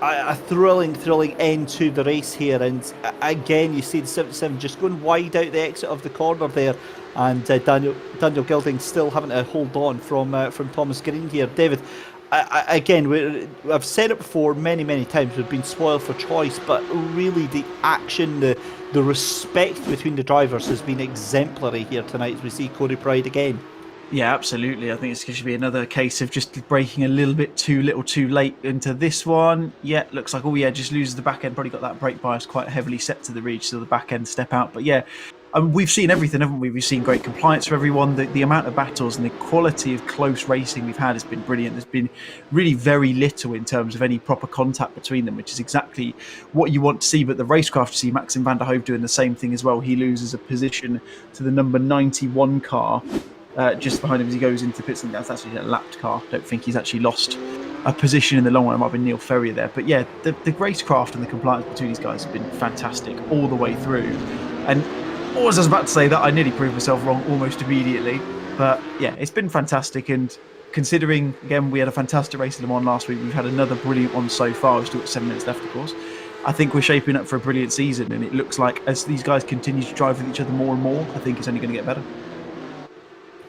Speaker 1: a thrilling end to the race here. And again, you see the 77 just going wide out the exit of the corner there, and Daniel Gilding still having to hold on from Thomas Green here. David, I've said it before many times, we've been spoiled for choice, but really the action, the respect between the drivers has been exemplary here tonight as we see Corey Pride again.
Speaker 2: Yeah, absolutely. I think it's going to be another case of just braking a little bit too late into this one. Yeah, looks like, just loses the back end. Probably got that brake bias quite heavily set to the reach, so the back end step out. But yeah, we've seen everything, haven't we? We've seen great compliance for everyone. The amount of battles and the quality of close racing we've had has been brilliant. There's been really very little in terms of any proper contact between them, which is exactly what you want to see. But the racecraft, you see Maxim van der Hoef doing the same thing as well. He loses a position to the number 91 car just behind him as he goes into the pits. And that's actually a lapped car. I don't think he's actually lost a position in the long run. It might have been Neil Ferrier there. But yeah, the racecraft and the compliance between these guys have been fantastic all the way through. And I was about to say that I nearly proved myself wrong almost immediately, but yeah, it's been fantastic. And considering, again, we had a fantastic race in Le Mans last week, we've had another brilliant one so far. We've still got 7 minutes left, of course. I think we're shaping up for a brilliant season, and it looks like as these guys continue to drive with each other more and more, I think it's only going to get better.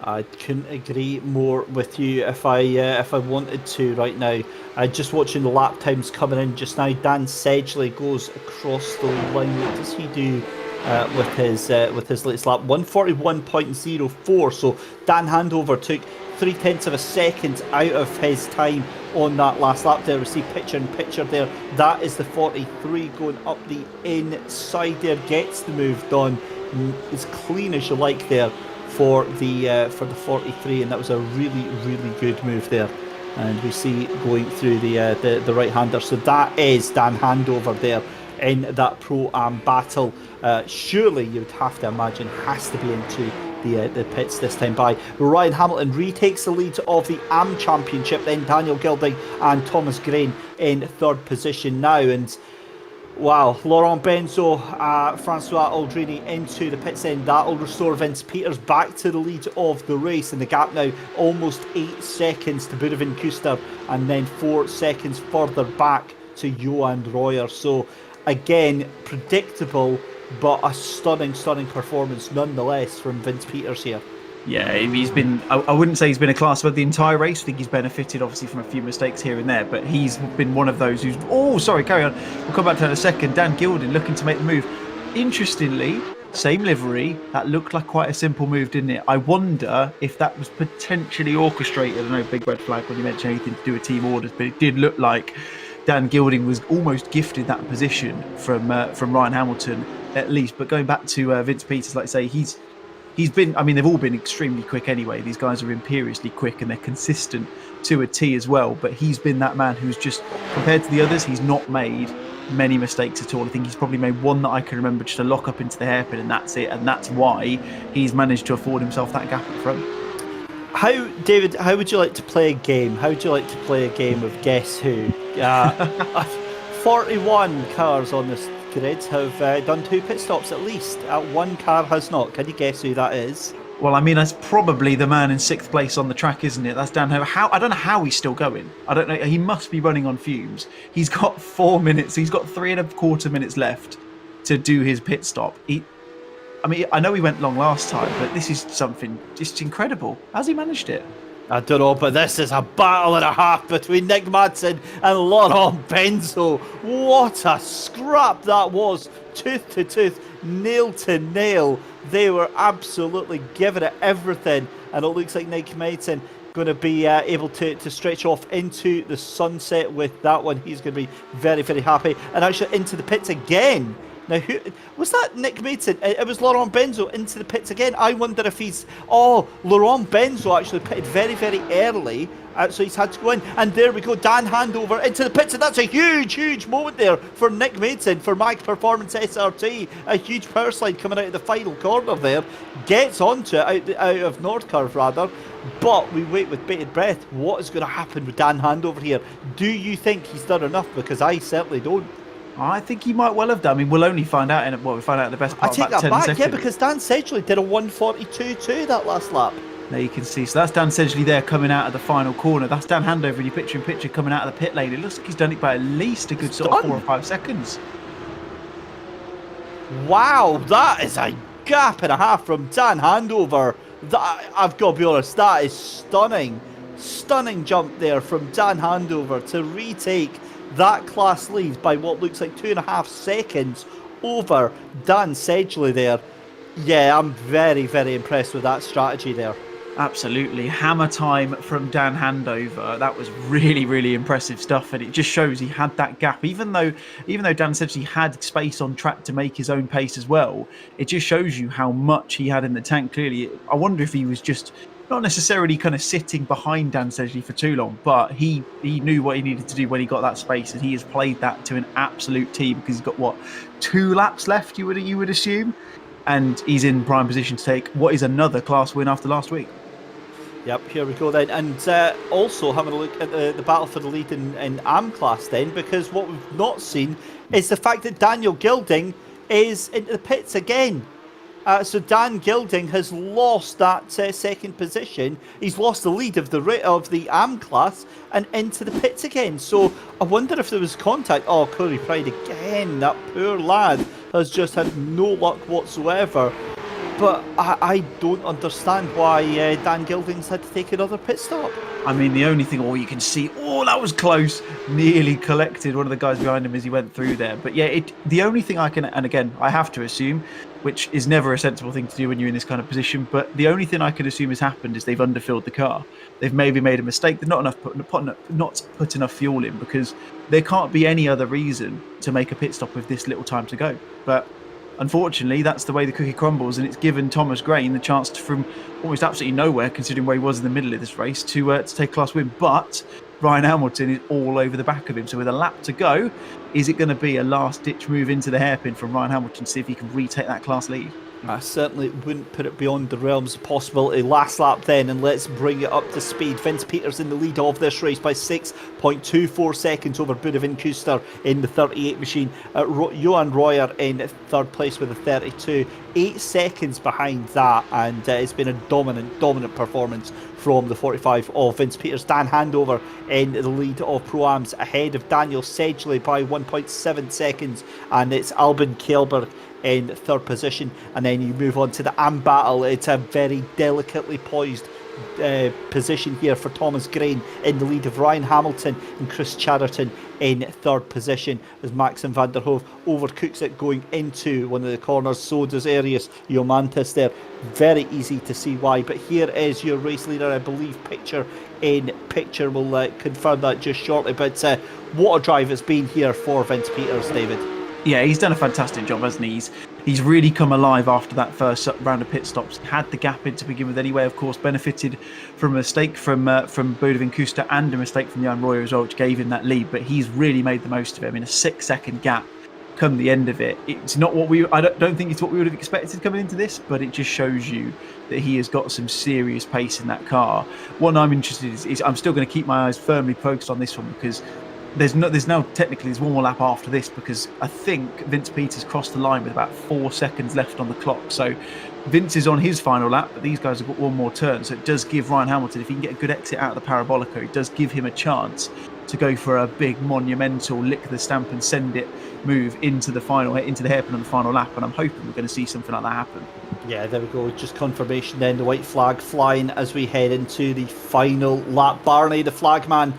Speaker 1: I couldn't agree more with you if I wanted to right now. Just watching the lap times coming in just now. Dan Sedgley goes across the line. What does he do with his latest lap? 141.04. So Dan Handover took 0.3 of a second out of his time on that last lap there. We see picture in picture there. That is the 43 going up the inside there. Gets the move done as clean as you like there for the 43, and that was a really, really good move there. And we see going through the right-hander. So that is Dan Handover there in that Pro-Am battle. Surely you would have to imagine has to be into the pits this time by. Ryan Hamilton retakes the lead of the AM Championship, then Daniel Gilding and Thomas Grain in third position now. And wow, Laurent Benzo, Francois Aldrini into the pits end. That will restore Vince Peters back to the lead of the race, and the gap now almost 8 seconds to Boudewijn Kuster, and then 4 seconds further back to Johan Royer. So again, predictable, but a stunning performance nonetheless from Vince Peters here.
Speaker 2: Yeah, he's been, I wouldn't say he's been a class above the entire race. I think he's benefited obviously from a few mistakes here and there, but he's been one of those who's, carry on. We'll come back to that in a second. Dan Gilding looking to make the move. Interestingly, same livery. That looked like quite a simple move, didn't it? I wonder if that was potentially orchestrated. I know, big red flag when you mention anything to do with team orders, but it did look like Dan Gilding was almost gifted that position from Ryan Hamilton at least. But going back to Vince Peters, like I say, he's been, I mean, they've all been extremely quick anyway. These guys are imperiously quick and they're consistent to a T as well. But he's been that man who's just, compared to the others, he's not made many mistakes at all. I think he's probably made one that I can remember, just a lock up into the hairpin, and that's it. And that's why he's managed to afford himself that gap at front.
Speaker 1: David, how would you like to play a game? How would you like to play a game of Guess Who? 41 cars on this grid have done 2 pit stops at least. One car has not. Can you guess who that is?
Speaker 2: Well, I mean, that's probably the man in 6th place on the track, isn't it? That's Dan Howe. I don't know how he's still going. I don't know. He must be running on fumes. He's got 4 minutes. He's got 3.25 minutes left to do his pit stop. I know he went long last time, but this is something just incredible. How's he managed it?
Speaker 1: I don't know, but this is a battle and a half between Nick Madsen and Laurent Benzo. What a scrap that was. Tooth to tooth, nail to nail. They were absolutely giving it everything. And it looks like Nick Madsen going to be able to stretch off into the sunset with that one. He's going to be very, very happy. And actually into the pits again. Now, who was that? Nick Madsen? It was Laurent Benzo into the pits again. I wonder if he's... Oh, Laurent Benzo actually pitted very, very early, so he's had to go in. And there we go, Dan Handover into the pits, and that's a huge, huge moment there for Nick Madsen, for Mag Performance SRT. A huge power slide coming out of the final corner there. Gets onto it, out of North Curve rather. But we wait with bated breath. What is going to happen with Dan Handover here? Do you think he's done enough? Because I certainly don't.
Speaker 2: I think he might well have done. I mean, we'll only find out we'll find out in the best part
Speaker 1: I take
Speaker 2: of about
Speaker 1: that
Speaker 2: 10
Speaker 1: back,
Speaker 2: seconds.
Speaker 1: yeah, because Dan Sedgley did a 142.2 that last lap.
Speaker 2: There you can see. So that's Dan Sedgley there coming out of the final corner. That's Dan Handover in your picture-in-picture coming out of the pit lane. It looks like he's done it by at least a good sort of 4 or 5 seconds.
Speaker 1: Wow, that is a gap and a half from Dan Handover. I've got to be honest, that is stunning. Stunning jump there from Dan Handover to retake that class lead by what looks like 2.5 seconds over Dan Sedgley there. Yeah, I'm very, very impressed with that strategy there.
Speaker 2: Absolutely. Hammer time from Dan Handover. That was really, really impressive stuff. And it just shows he had that gap. Even though Dan said he had space on track to make his own pace as well, it just shows you how much he had in the tank. Clearly, I wonder if he was just not necessarily kind of sitting behind Dan Sedgley for too long, but he knew what he needed to do when he got that space, and he has played that to an absolute T because he's got 2 laps left, you would assume, and he's in prime position to take what is another class win after last week.
Speaker 1: Yep, here we go then. And also having a look at the battle for the lead in AM class then, because what we've not seen is the fact that Daniel Gilding is into the pits again. So Dan Gilding has lost that second position. He's lost the lead of the AM class and into the pits again. So I wonder if there was contact. Oh, Corey Pride again. That poor lad has just had no luck whatsoever. But I don't understand why Dan Gilding's had to take another pit stop.
Speaker 2: I mean, the only thing, you can see, that was close. Nearly collected one of the guys behind him as he went through there. But yeah, the only thing I can, and again, I have to assume, which is never a sensible thing to do when you're in this kind of position, but the only thing I can assume has happened is they've underfilled the car. They've maybe made a mistake. They've not put enough fuel in, because there can't be any other reason to make a pit stop with this little time to go. But unfortunately, that's the way the cookie crumbles, and it's given Thomas Grain the chance to, from almost absolutely nowhere, considering where he was in the middle of this race, to take a class win. But Ryan Hamilton is all over the back of him. So with a lap to go, is it going to be a last-ditch move into the hairpin from Ryan Hamilton to see if he can retake that class lead?
Speaker 1: I certainly wouldn't put it beyond the realms of possibility. Last lap then, and let's bring it up to speed. Vince Peters in the lead of this race by 6.24 seconds over Boudewijn Kuster in the 38 machine. Johan Royer in third place with a 32. 8 seconds behind that, and it's been a dominant performance from the 45 of Vince Peters. Dan Handover in the lead of Pro-Ams ahead of Daniel Sedgley by 1.7 seconds, and it's Albin Kjellberg in third position. And then you move on to the AM battle. It's a very delicately poised position here for Thomas Grain in the lead of Ryan Hamilton and Chris Chatterton in third position as Maxim van der Hove overcooks it going into one of the corners. So does Arius Iomantis there. Very easy to see why. But here is your race leader, I believe, picture in picture. We'll confirm that just shortly. But what a drive it's been here for Vince Peters, David.
Speaker 2: Yeah, he's done a fantastic job, hasn't he? He's really come alive after that first round of pit stops. Had the gap in to begin with anyway, of course, benefited from a mistake from Boudewijn Kuster and a mistake from Jan Royer as well, which gave him that lead. But he's really made the most of it. I mean, a 6-second gap come the end of it. It's not what I don't think it's what we would have expected coming into this, but it just shows you that he has got some serious pace in that car. What I'm interested in is I'm still going to keep my eyes firmly focused on this one, because there's one more lap after this, because I think Vince Peters crossed the line with about 4 seconds left on the clock. So Vince is on his final lap, but these guys have got one more turn. So it does give Ryan Hamilton, if he can get a good exit out of the Parabolica, it does give him a chance to go for a big monumental lick the stamp and send it move into the hairpin on the final lap. And I'm hoping we're going to see something like that happen.
Speaker 1: Yeah, there we go. Just confirmation then. The white flag flying as we head into the final lap. Barney, the flagman,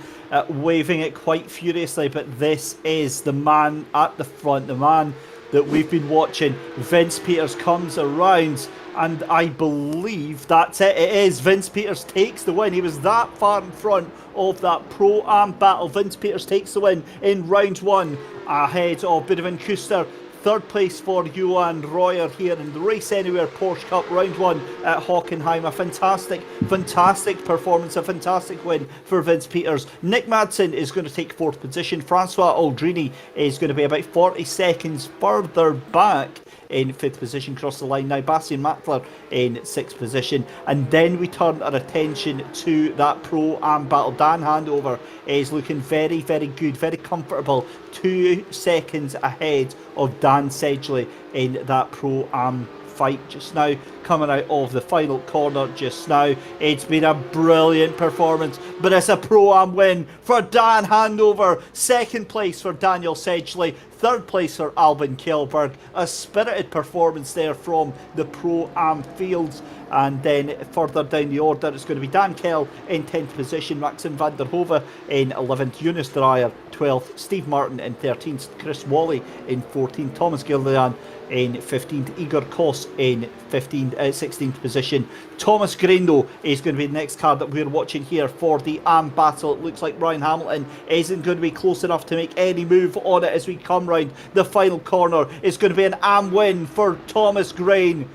Speaker 1: waving it quite furiously, but this is the man at the front, the man that we've been watching. Vince Peters comes around, and I believe that's it. It is. Vince Peters takes the win. He was that far in front of that Pro-Am battle. Vince Peters takes the win in round one ahead of Boudewijn Kuster. Third place for Johan Royer here in the Race Anywhere Porsche Cup round one at Hockenheim. A fantastic performance, a fantastic win for Vince Peters. Nick Madsen is going to take fourth position. Francois Aldrini is going to be about 40 seconds further back in fifth position, cross the line now. Bastian Mackler in sixth position. And then we turn our attention to that Pro-Am battle. Dan Handover is looking very good, very comfortable, 2 seconds ahead of Dan Sedgley in that Pro-Am fight just now, coming out of the final corner just now. It's been a brilliant performance, but it's a Pro-Am win for Dan Handover. Second place for Daniel Sedgley. Third placer, Albin Kjellberg. A spirited performance there from the Pro-Am fields. And then further down the order, it's going to be Dan Kell in 10th position, Maxim van der Hove in 11th, Jonas Dreyer 12th, Steve Martin in 13th, Chris Wally in 14th, Thomas Gillian in 15th, Igor Kos in 16th position. Thomas Grando is going to be the next car that we're watching here for the AM battle. It looks like Ryan Hamilton isn't going to be close enough to make any move on it as we come round the final corner. It's going to be an AM win for Thomas Grain.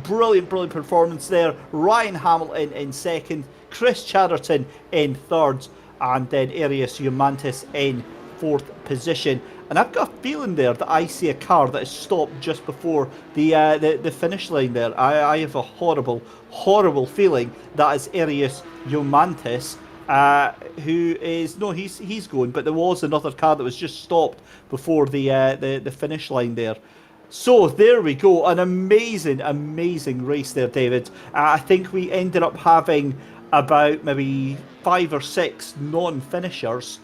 Speaker 1: Brilliant performance there. Ryan Hamilton in second, Chris Chatterton in third, and then Arius Eumantis in fourth position. And I've got a feeling there that I see a car that is stopped just before the finish line there. I have a horrible feeling that is Arius Eumantis, who is, no, he's going, but there was another car that was just stopped before the finish line there. So there we go, an amazing race there, David. I think we ended up having about maybe 5 or 6 non-finishers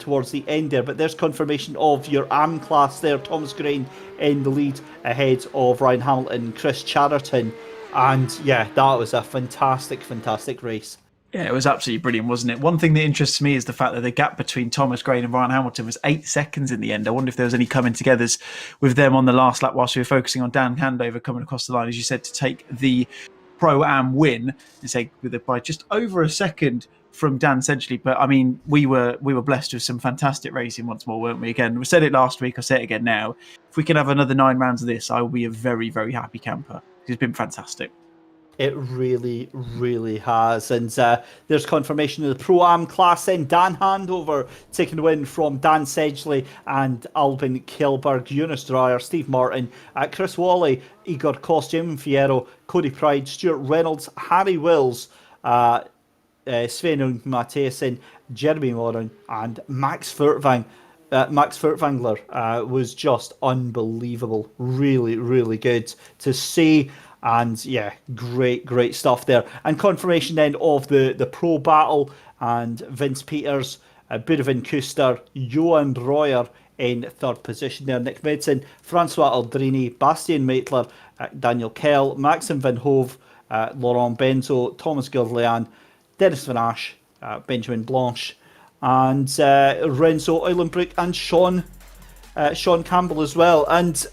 Speaker 1: towards the end there, but there's confirmation of your AM class there. Thomas Grain in the lead ahead of Ryan Hamilton and Chris Chatterton, and yeah, that was a fantastic race.
Speaker 2: Yeah, it was absolutely brilliant, wasn't it? One thing that interests me is the fact that the gap between Thomas Grain and Ryan Hamilton was 8 seconds in the end. I wonder if there was any coming-togethers with them on the last lap whilst we were focusing on Dan Handover coming across the line, as you said, to take the Pro-Am win, and say by just over a second from Dan Sedgley. But I mean, we were blessed with some fantastic racing once more, weren't we? Again, we said it last week, I say it again now. If we can have another 9 rounds of this, I will be a very, very happy camper. It's been fantastic.
Speaker 1: It really has. And there's confirmation of the Pro-Am class then. Dan Handover taking the win from Dan Sedgley and Albin Kjellberg, Jonas Dreyer, Steve Martin, Chris Wally, Igor Kos, Jim Fierro, Cody Pride, Stuart Reynolds, Harry Wills, Sven Mathiesen, Jeremy Moran, and Max Furtwang. Max Furtwängler was just unbelievable. Really good to see. And yeah, great stuff there. And confirmation then of the pro battle, and Vince Peters, Budovin Kuster, Johan Royer in third position there. Nick Medson, Francois Aldrini, Bastien Maitler, Daniel Kell, Maxim Van Hove, Laurent Benzo, Thomas Gillian, Dennis Van Asch, Benjamin Blanche, and Renzo Eulenbroek and Sean Campbell as well. And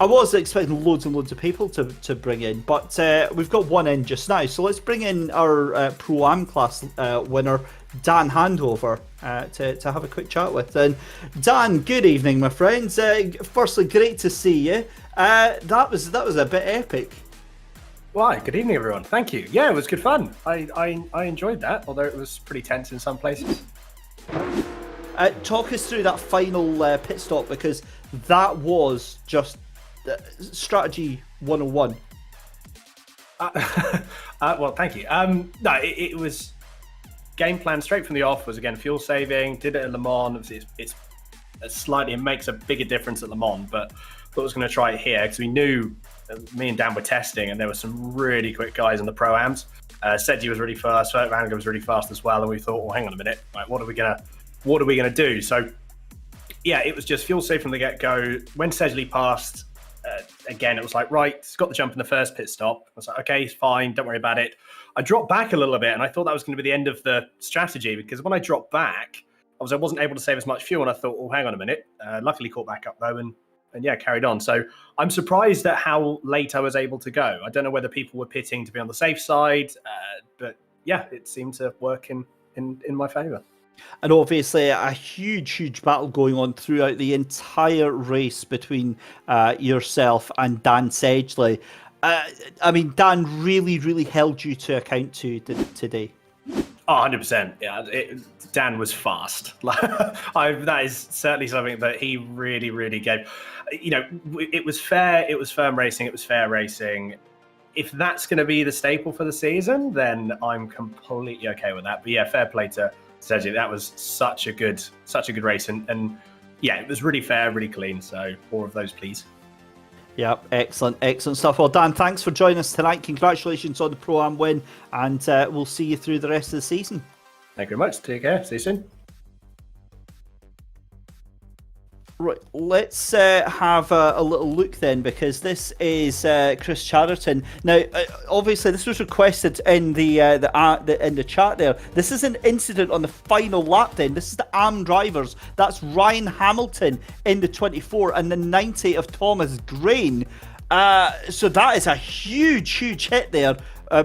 Speaker 1: I was expecting loads and loads of people to bring in, but we've got one in just now. So let's bring in our Pro-Am class winner, Dan Handover, to have a quick chat with. And Dan, good evening, my friends. Firstly, great to see you. That was a bit epic.
Speaker 3: Why? Good evening, everyone. Thank you. Yeah, it was good fun. I enjoyed that, although it was pretty tense in some places.
Speaker 1: Talk us through that final pit stop, because that was just strategy 101.
Speaker 3: Well, thank you. No, it was game plan straight from the off. Was again fuel saving. Did it at Le Mans. It's slightly, it makes a bigger difference at Le Mans, but thought I was going to try it here because we knew me and Dan were testing, and there were some really quick guys in the Pro-Ams. Sedgley was really fast. Furtwängler was really fast as well, and we thought, well, hang on a minute, right, what are we gonna do? So yeah, it was just fuel safe from the get-go. When Sedgley passed, again, it was like, right, it's got the jump in the first pit stop. I was like, okay, it's fine, don't worry about it. I dropped back a little bit, and I thought that was going to be the end of the strategy, because when I dropped back, I wasn't able to save as much fuel, and I thought, well, hang on a minute. Luckily caught back up though, and yeah, carried on. So I'm surprised at how late I was able to go. I don't know whether people were pitting to be on the safe side, but yeah, it seemed to work in my favour.
Speaker 1: And obviously a huge battle going on throughout the entire race between yourself and Dan Sedgley. I mean, Dan really held you to account today.
Speaker 3: Oh, 100%. Yeah, Dan was fast. That is certainly something that he really gave. You know, it was fair. It was firm racing. It was fair racing. If that's going to be the staple for the season, then I'm completely okay with that. But yeah, fair play to Sedgley. That was such a good race, and yeah, it was really fair, really clean. So more of those, please.
Speaker 1: Yep, excellent stuff. Well, Dan, thanks for joining us tonight. Congratulations on the Pro-Am win, and we'll see you through the rest of the season.
Speaker 3: Thank you very much. Take care. See you soon.
Speaker 1: Right, let's have a little look then, because this is Chris Chatterton. Now, obviously, this was requested in the chat there. This is an incident on the final lap. Then this is the AM drivers. That's Ryan Hamilton in the 24 and the 90 of Thomas Grain. So that is a huge hit there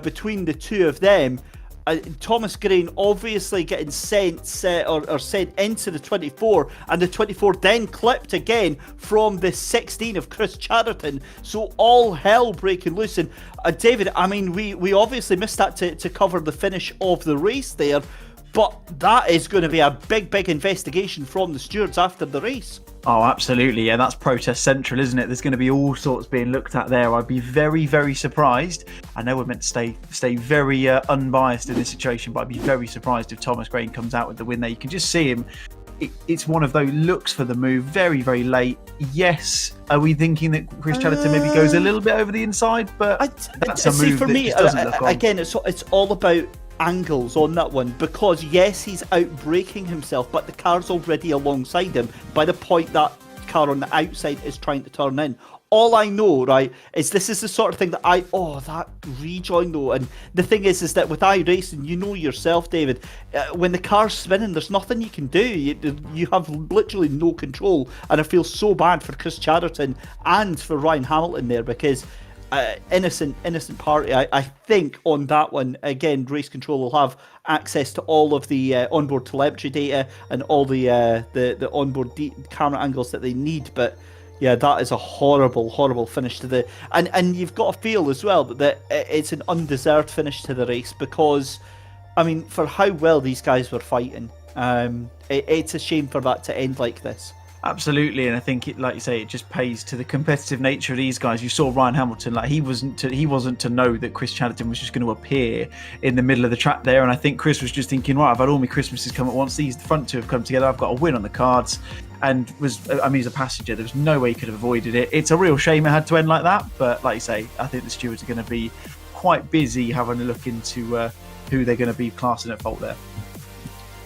Speaker 1: between the two of them. Thomas Grain obviously getting sent into the 24, and the 24 then clipped again from the 16 of Chris Chatterton. So all hell breaking loose. And David, I mean, we obviously missed that to cover the finish of the race there, but that is going to be a big investigation from the stewards after the race.
Speaker 2: Oh, absolutely. Yeah, that's protest central, isn't it? There's going to be all sorts being looked at there. I'd be very surprised. I know we're meant to stay very unbiased in this situation, but I'd be very surprised if Thomas Grain comes out with the win there. You can just see him. It's one of those looks for the move, very late. Yes, are we thinking that Chris Chatterton maybe goes a little bit over the inside? But that's a move
Speaker 1: for
Speaker 2: that
Speaker 1: me,
Speaker 2: just doesn't look on.
Speaker 1: Again, it's all about angles on that one, because yes, he's out braking himself, but the car's already alongside him by the point that car on the outside is trying to turn in. All I know, right, is this is the sort of thing that that rejoin though. And the thing is that with iRacing, you know yourself, David, when the car's spinning, there's nothing you can do. You have literally no control. And I feel so bad for Chris Chatterton and for Ryan Hamilton there, because innocent party. I think on that one, again, Race Control will have access to all of the onboard telemetry data and all the onboard camera angles that they need. But yeah, that is a horrible finish to the... And you've got to feel as well that it's an undeserved finish to the race, because, I mean, for how well these guys were fighting, it's a shame for that to end like this.
Speaker 2: Absolutely, and I think, like you say, it just pays to the competitive nature of these guys. You saw Ryan Hamilton, like he wasn't to know that Chris Chatterton was just going to appear in the middle of the track there, and I think Chris was just thinking, right, I've had all my Christmases come at once. These front two have come together. I've got a win on the cards, and he's a passenger. There was no way he could have avoided it. It's a real shame it had to end like that, but like you say, I think the stewards are going to be quite busy having a look into who they're going to be classing at fault there.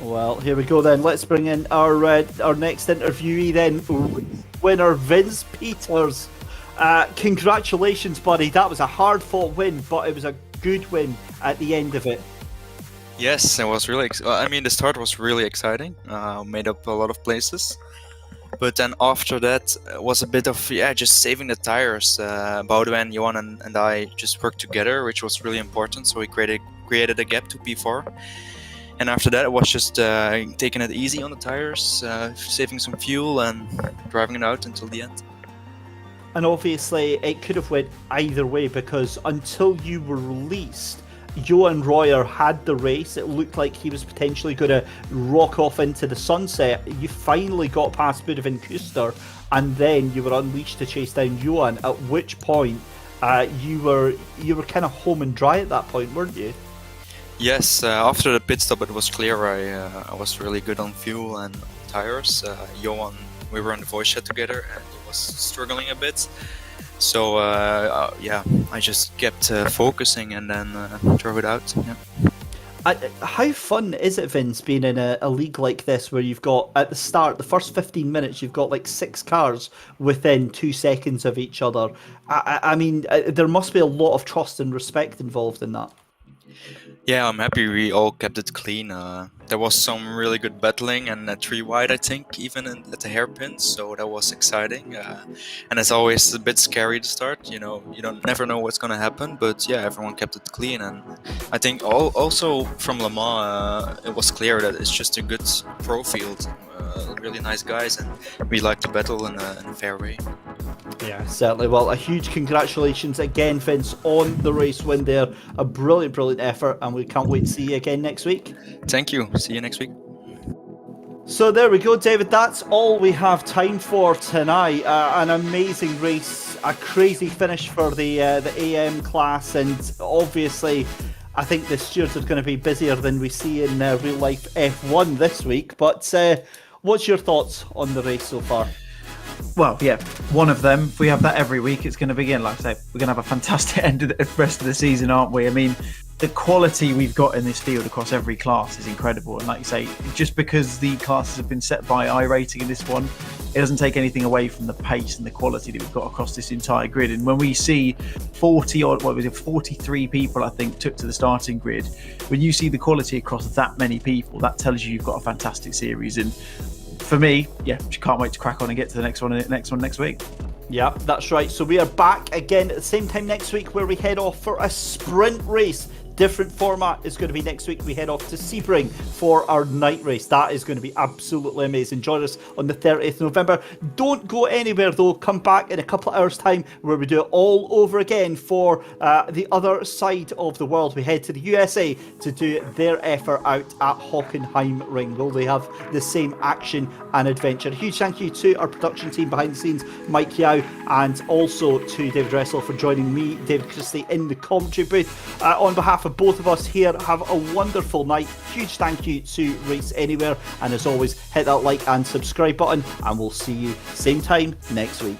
Speaker 1: Well, here we go then. Let's bring in our next interviewee then. Winner Vince Peters. Congratulations, buddy. That was a hard-fought win, but it was a good win at the end of it.
Speaker 4: Yes, it was really... the start was really exciting. Made up a lot of places. But then after that was a bit of, just saving the tires. Boudewijn, Johan and I just worked together, which was really important. So we created a gap to P4. And after that, it was just taking it easy on the tires, saving some fuel and driving it out until the end.
Speaker 1: And obviously, it could have went either way, because until you were released, Johan Royer had the race. It looked like he was potentially going to rock off into the sunset. You finally got past Boudewijn Kuster, and then you were unleashed to chase down Johan, at which point you were kind of home and dry at that point, weren't you?
Speaker 4: Yes, after the pit stop, it was clear I was really good on fuel and tires. Johan, we were in the voice chat together, and he was struggling a bit. So I just kept focusing and then drove it out. Yeah.
Speaker 1: How fun is it, Vince, being in a league like this, where you've got, at the start, the first 15 minutes, you've got like 6 cars within 2 seconds of each other? I mean, there must be a lot of trust and respect involved in that.
Speaker 4: Yeah, I'm happy we all kept it clean. There was some really good battling, and 3 wide, I think, even at the hairpins, so that was exciting. And it's always a bit scary to start, you don't never know what's going to happen, but yeah, everyone kept it clean. And I think also from Le Mans, it was clear that it's just a good pro field, really nice guys, and we like to battle in a fair way.
Speaker 1: Yeah, certainly. Well, a huge congratulations again, Vince, on the race win there. A brilliant effort, and we can't wait to see you again next week.
Speaker 4: Thank you. See you next week.
Speaker 1: So there we go, David. That's all we have time for tonight. An amazing race, a crazy finish for the AM class, and obviously, I think the stewards are going to be busier than we see in real life F1 this week. But what's your thoughts on the race so far?
Speaker 2: Well, yeah, one of them. If we have that every week, it's going to begin. Like I say, we're going to have a fantastic end of the rest of the season, aren't we? I mean, the quality we've got in this field across every class is incredible. And like you say, just because the classes have been set by iRating in this one, it doesn't take anything away from the pace and the quality that we've got across this entire grid. And when we see 43 people, I think, took to the starting grid, when you see the quality across that many people, that tells you you've got a fantastic series. And for me, yeah, just can't wait to crack on and get to the next one next week.
Speaker 1: Yeah, that's right. So we are back again at the same time next week, where we head off for a sprint race. Different format is going to be next week. We head off to Sebring for our night race. That is going to be absolutely amazing. Join us on the 30th of November. Don't go anywhere though. Come back in a couple of hours' time, where we do it all over again for the other side of the world. We head to the USA to do their effort out at Hockenheim Ring. Will they have the same action and adventure? A huge thank you to our production team behind the scenes, Mike Yao, and also to David Russell for joining me, David Christie, in the commentary booth. On behalf of both of us here, have a wonderful night. Huge thank you to Race Anywhere, and as always, hit that like and subscribe button, and we'll see you same time next week.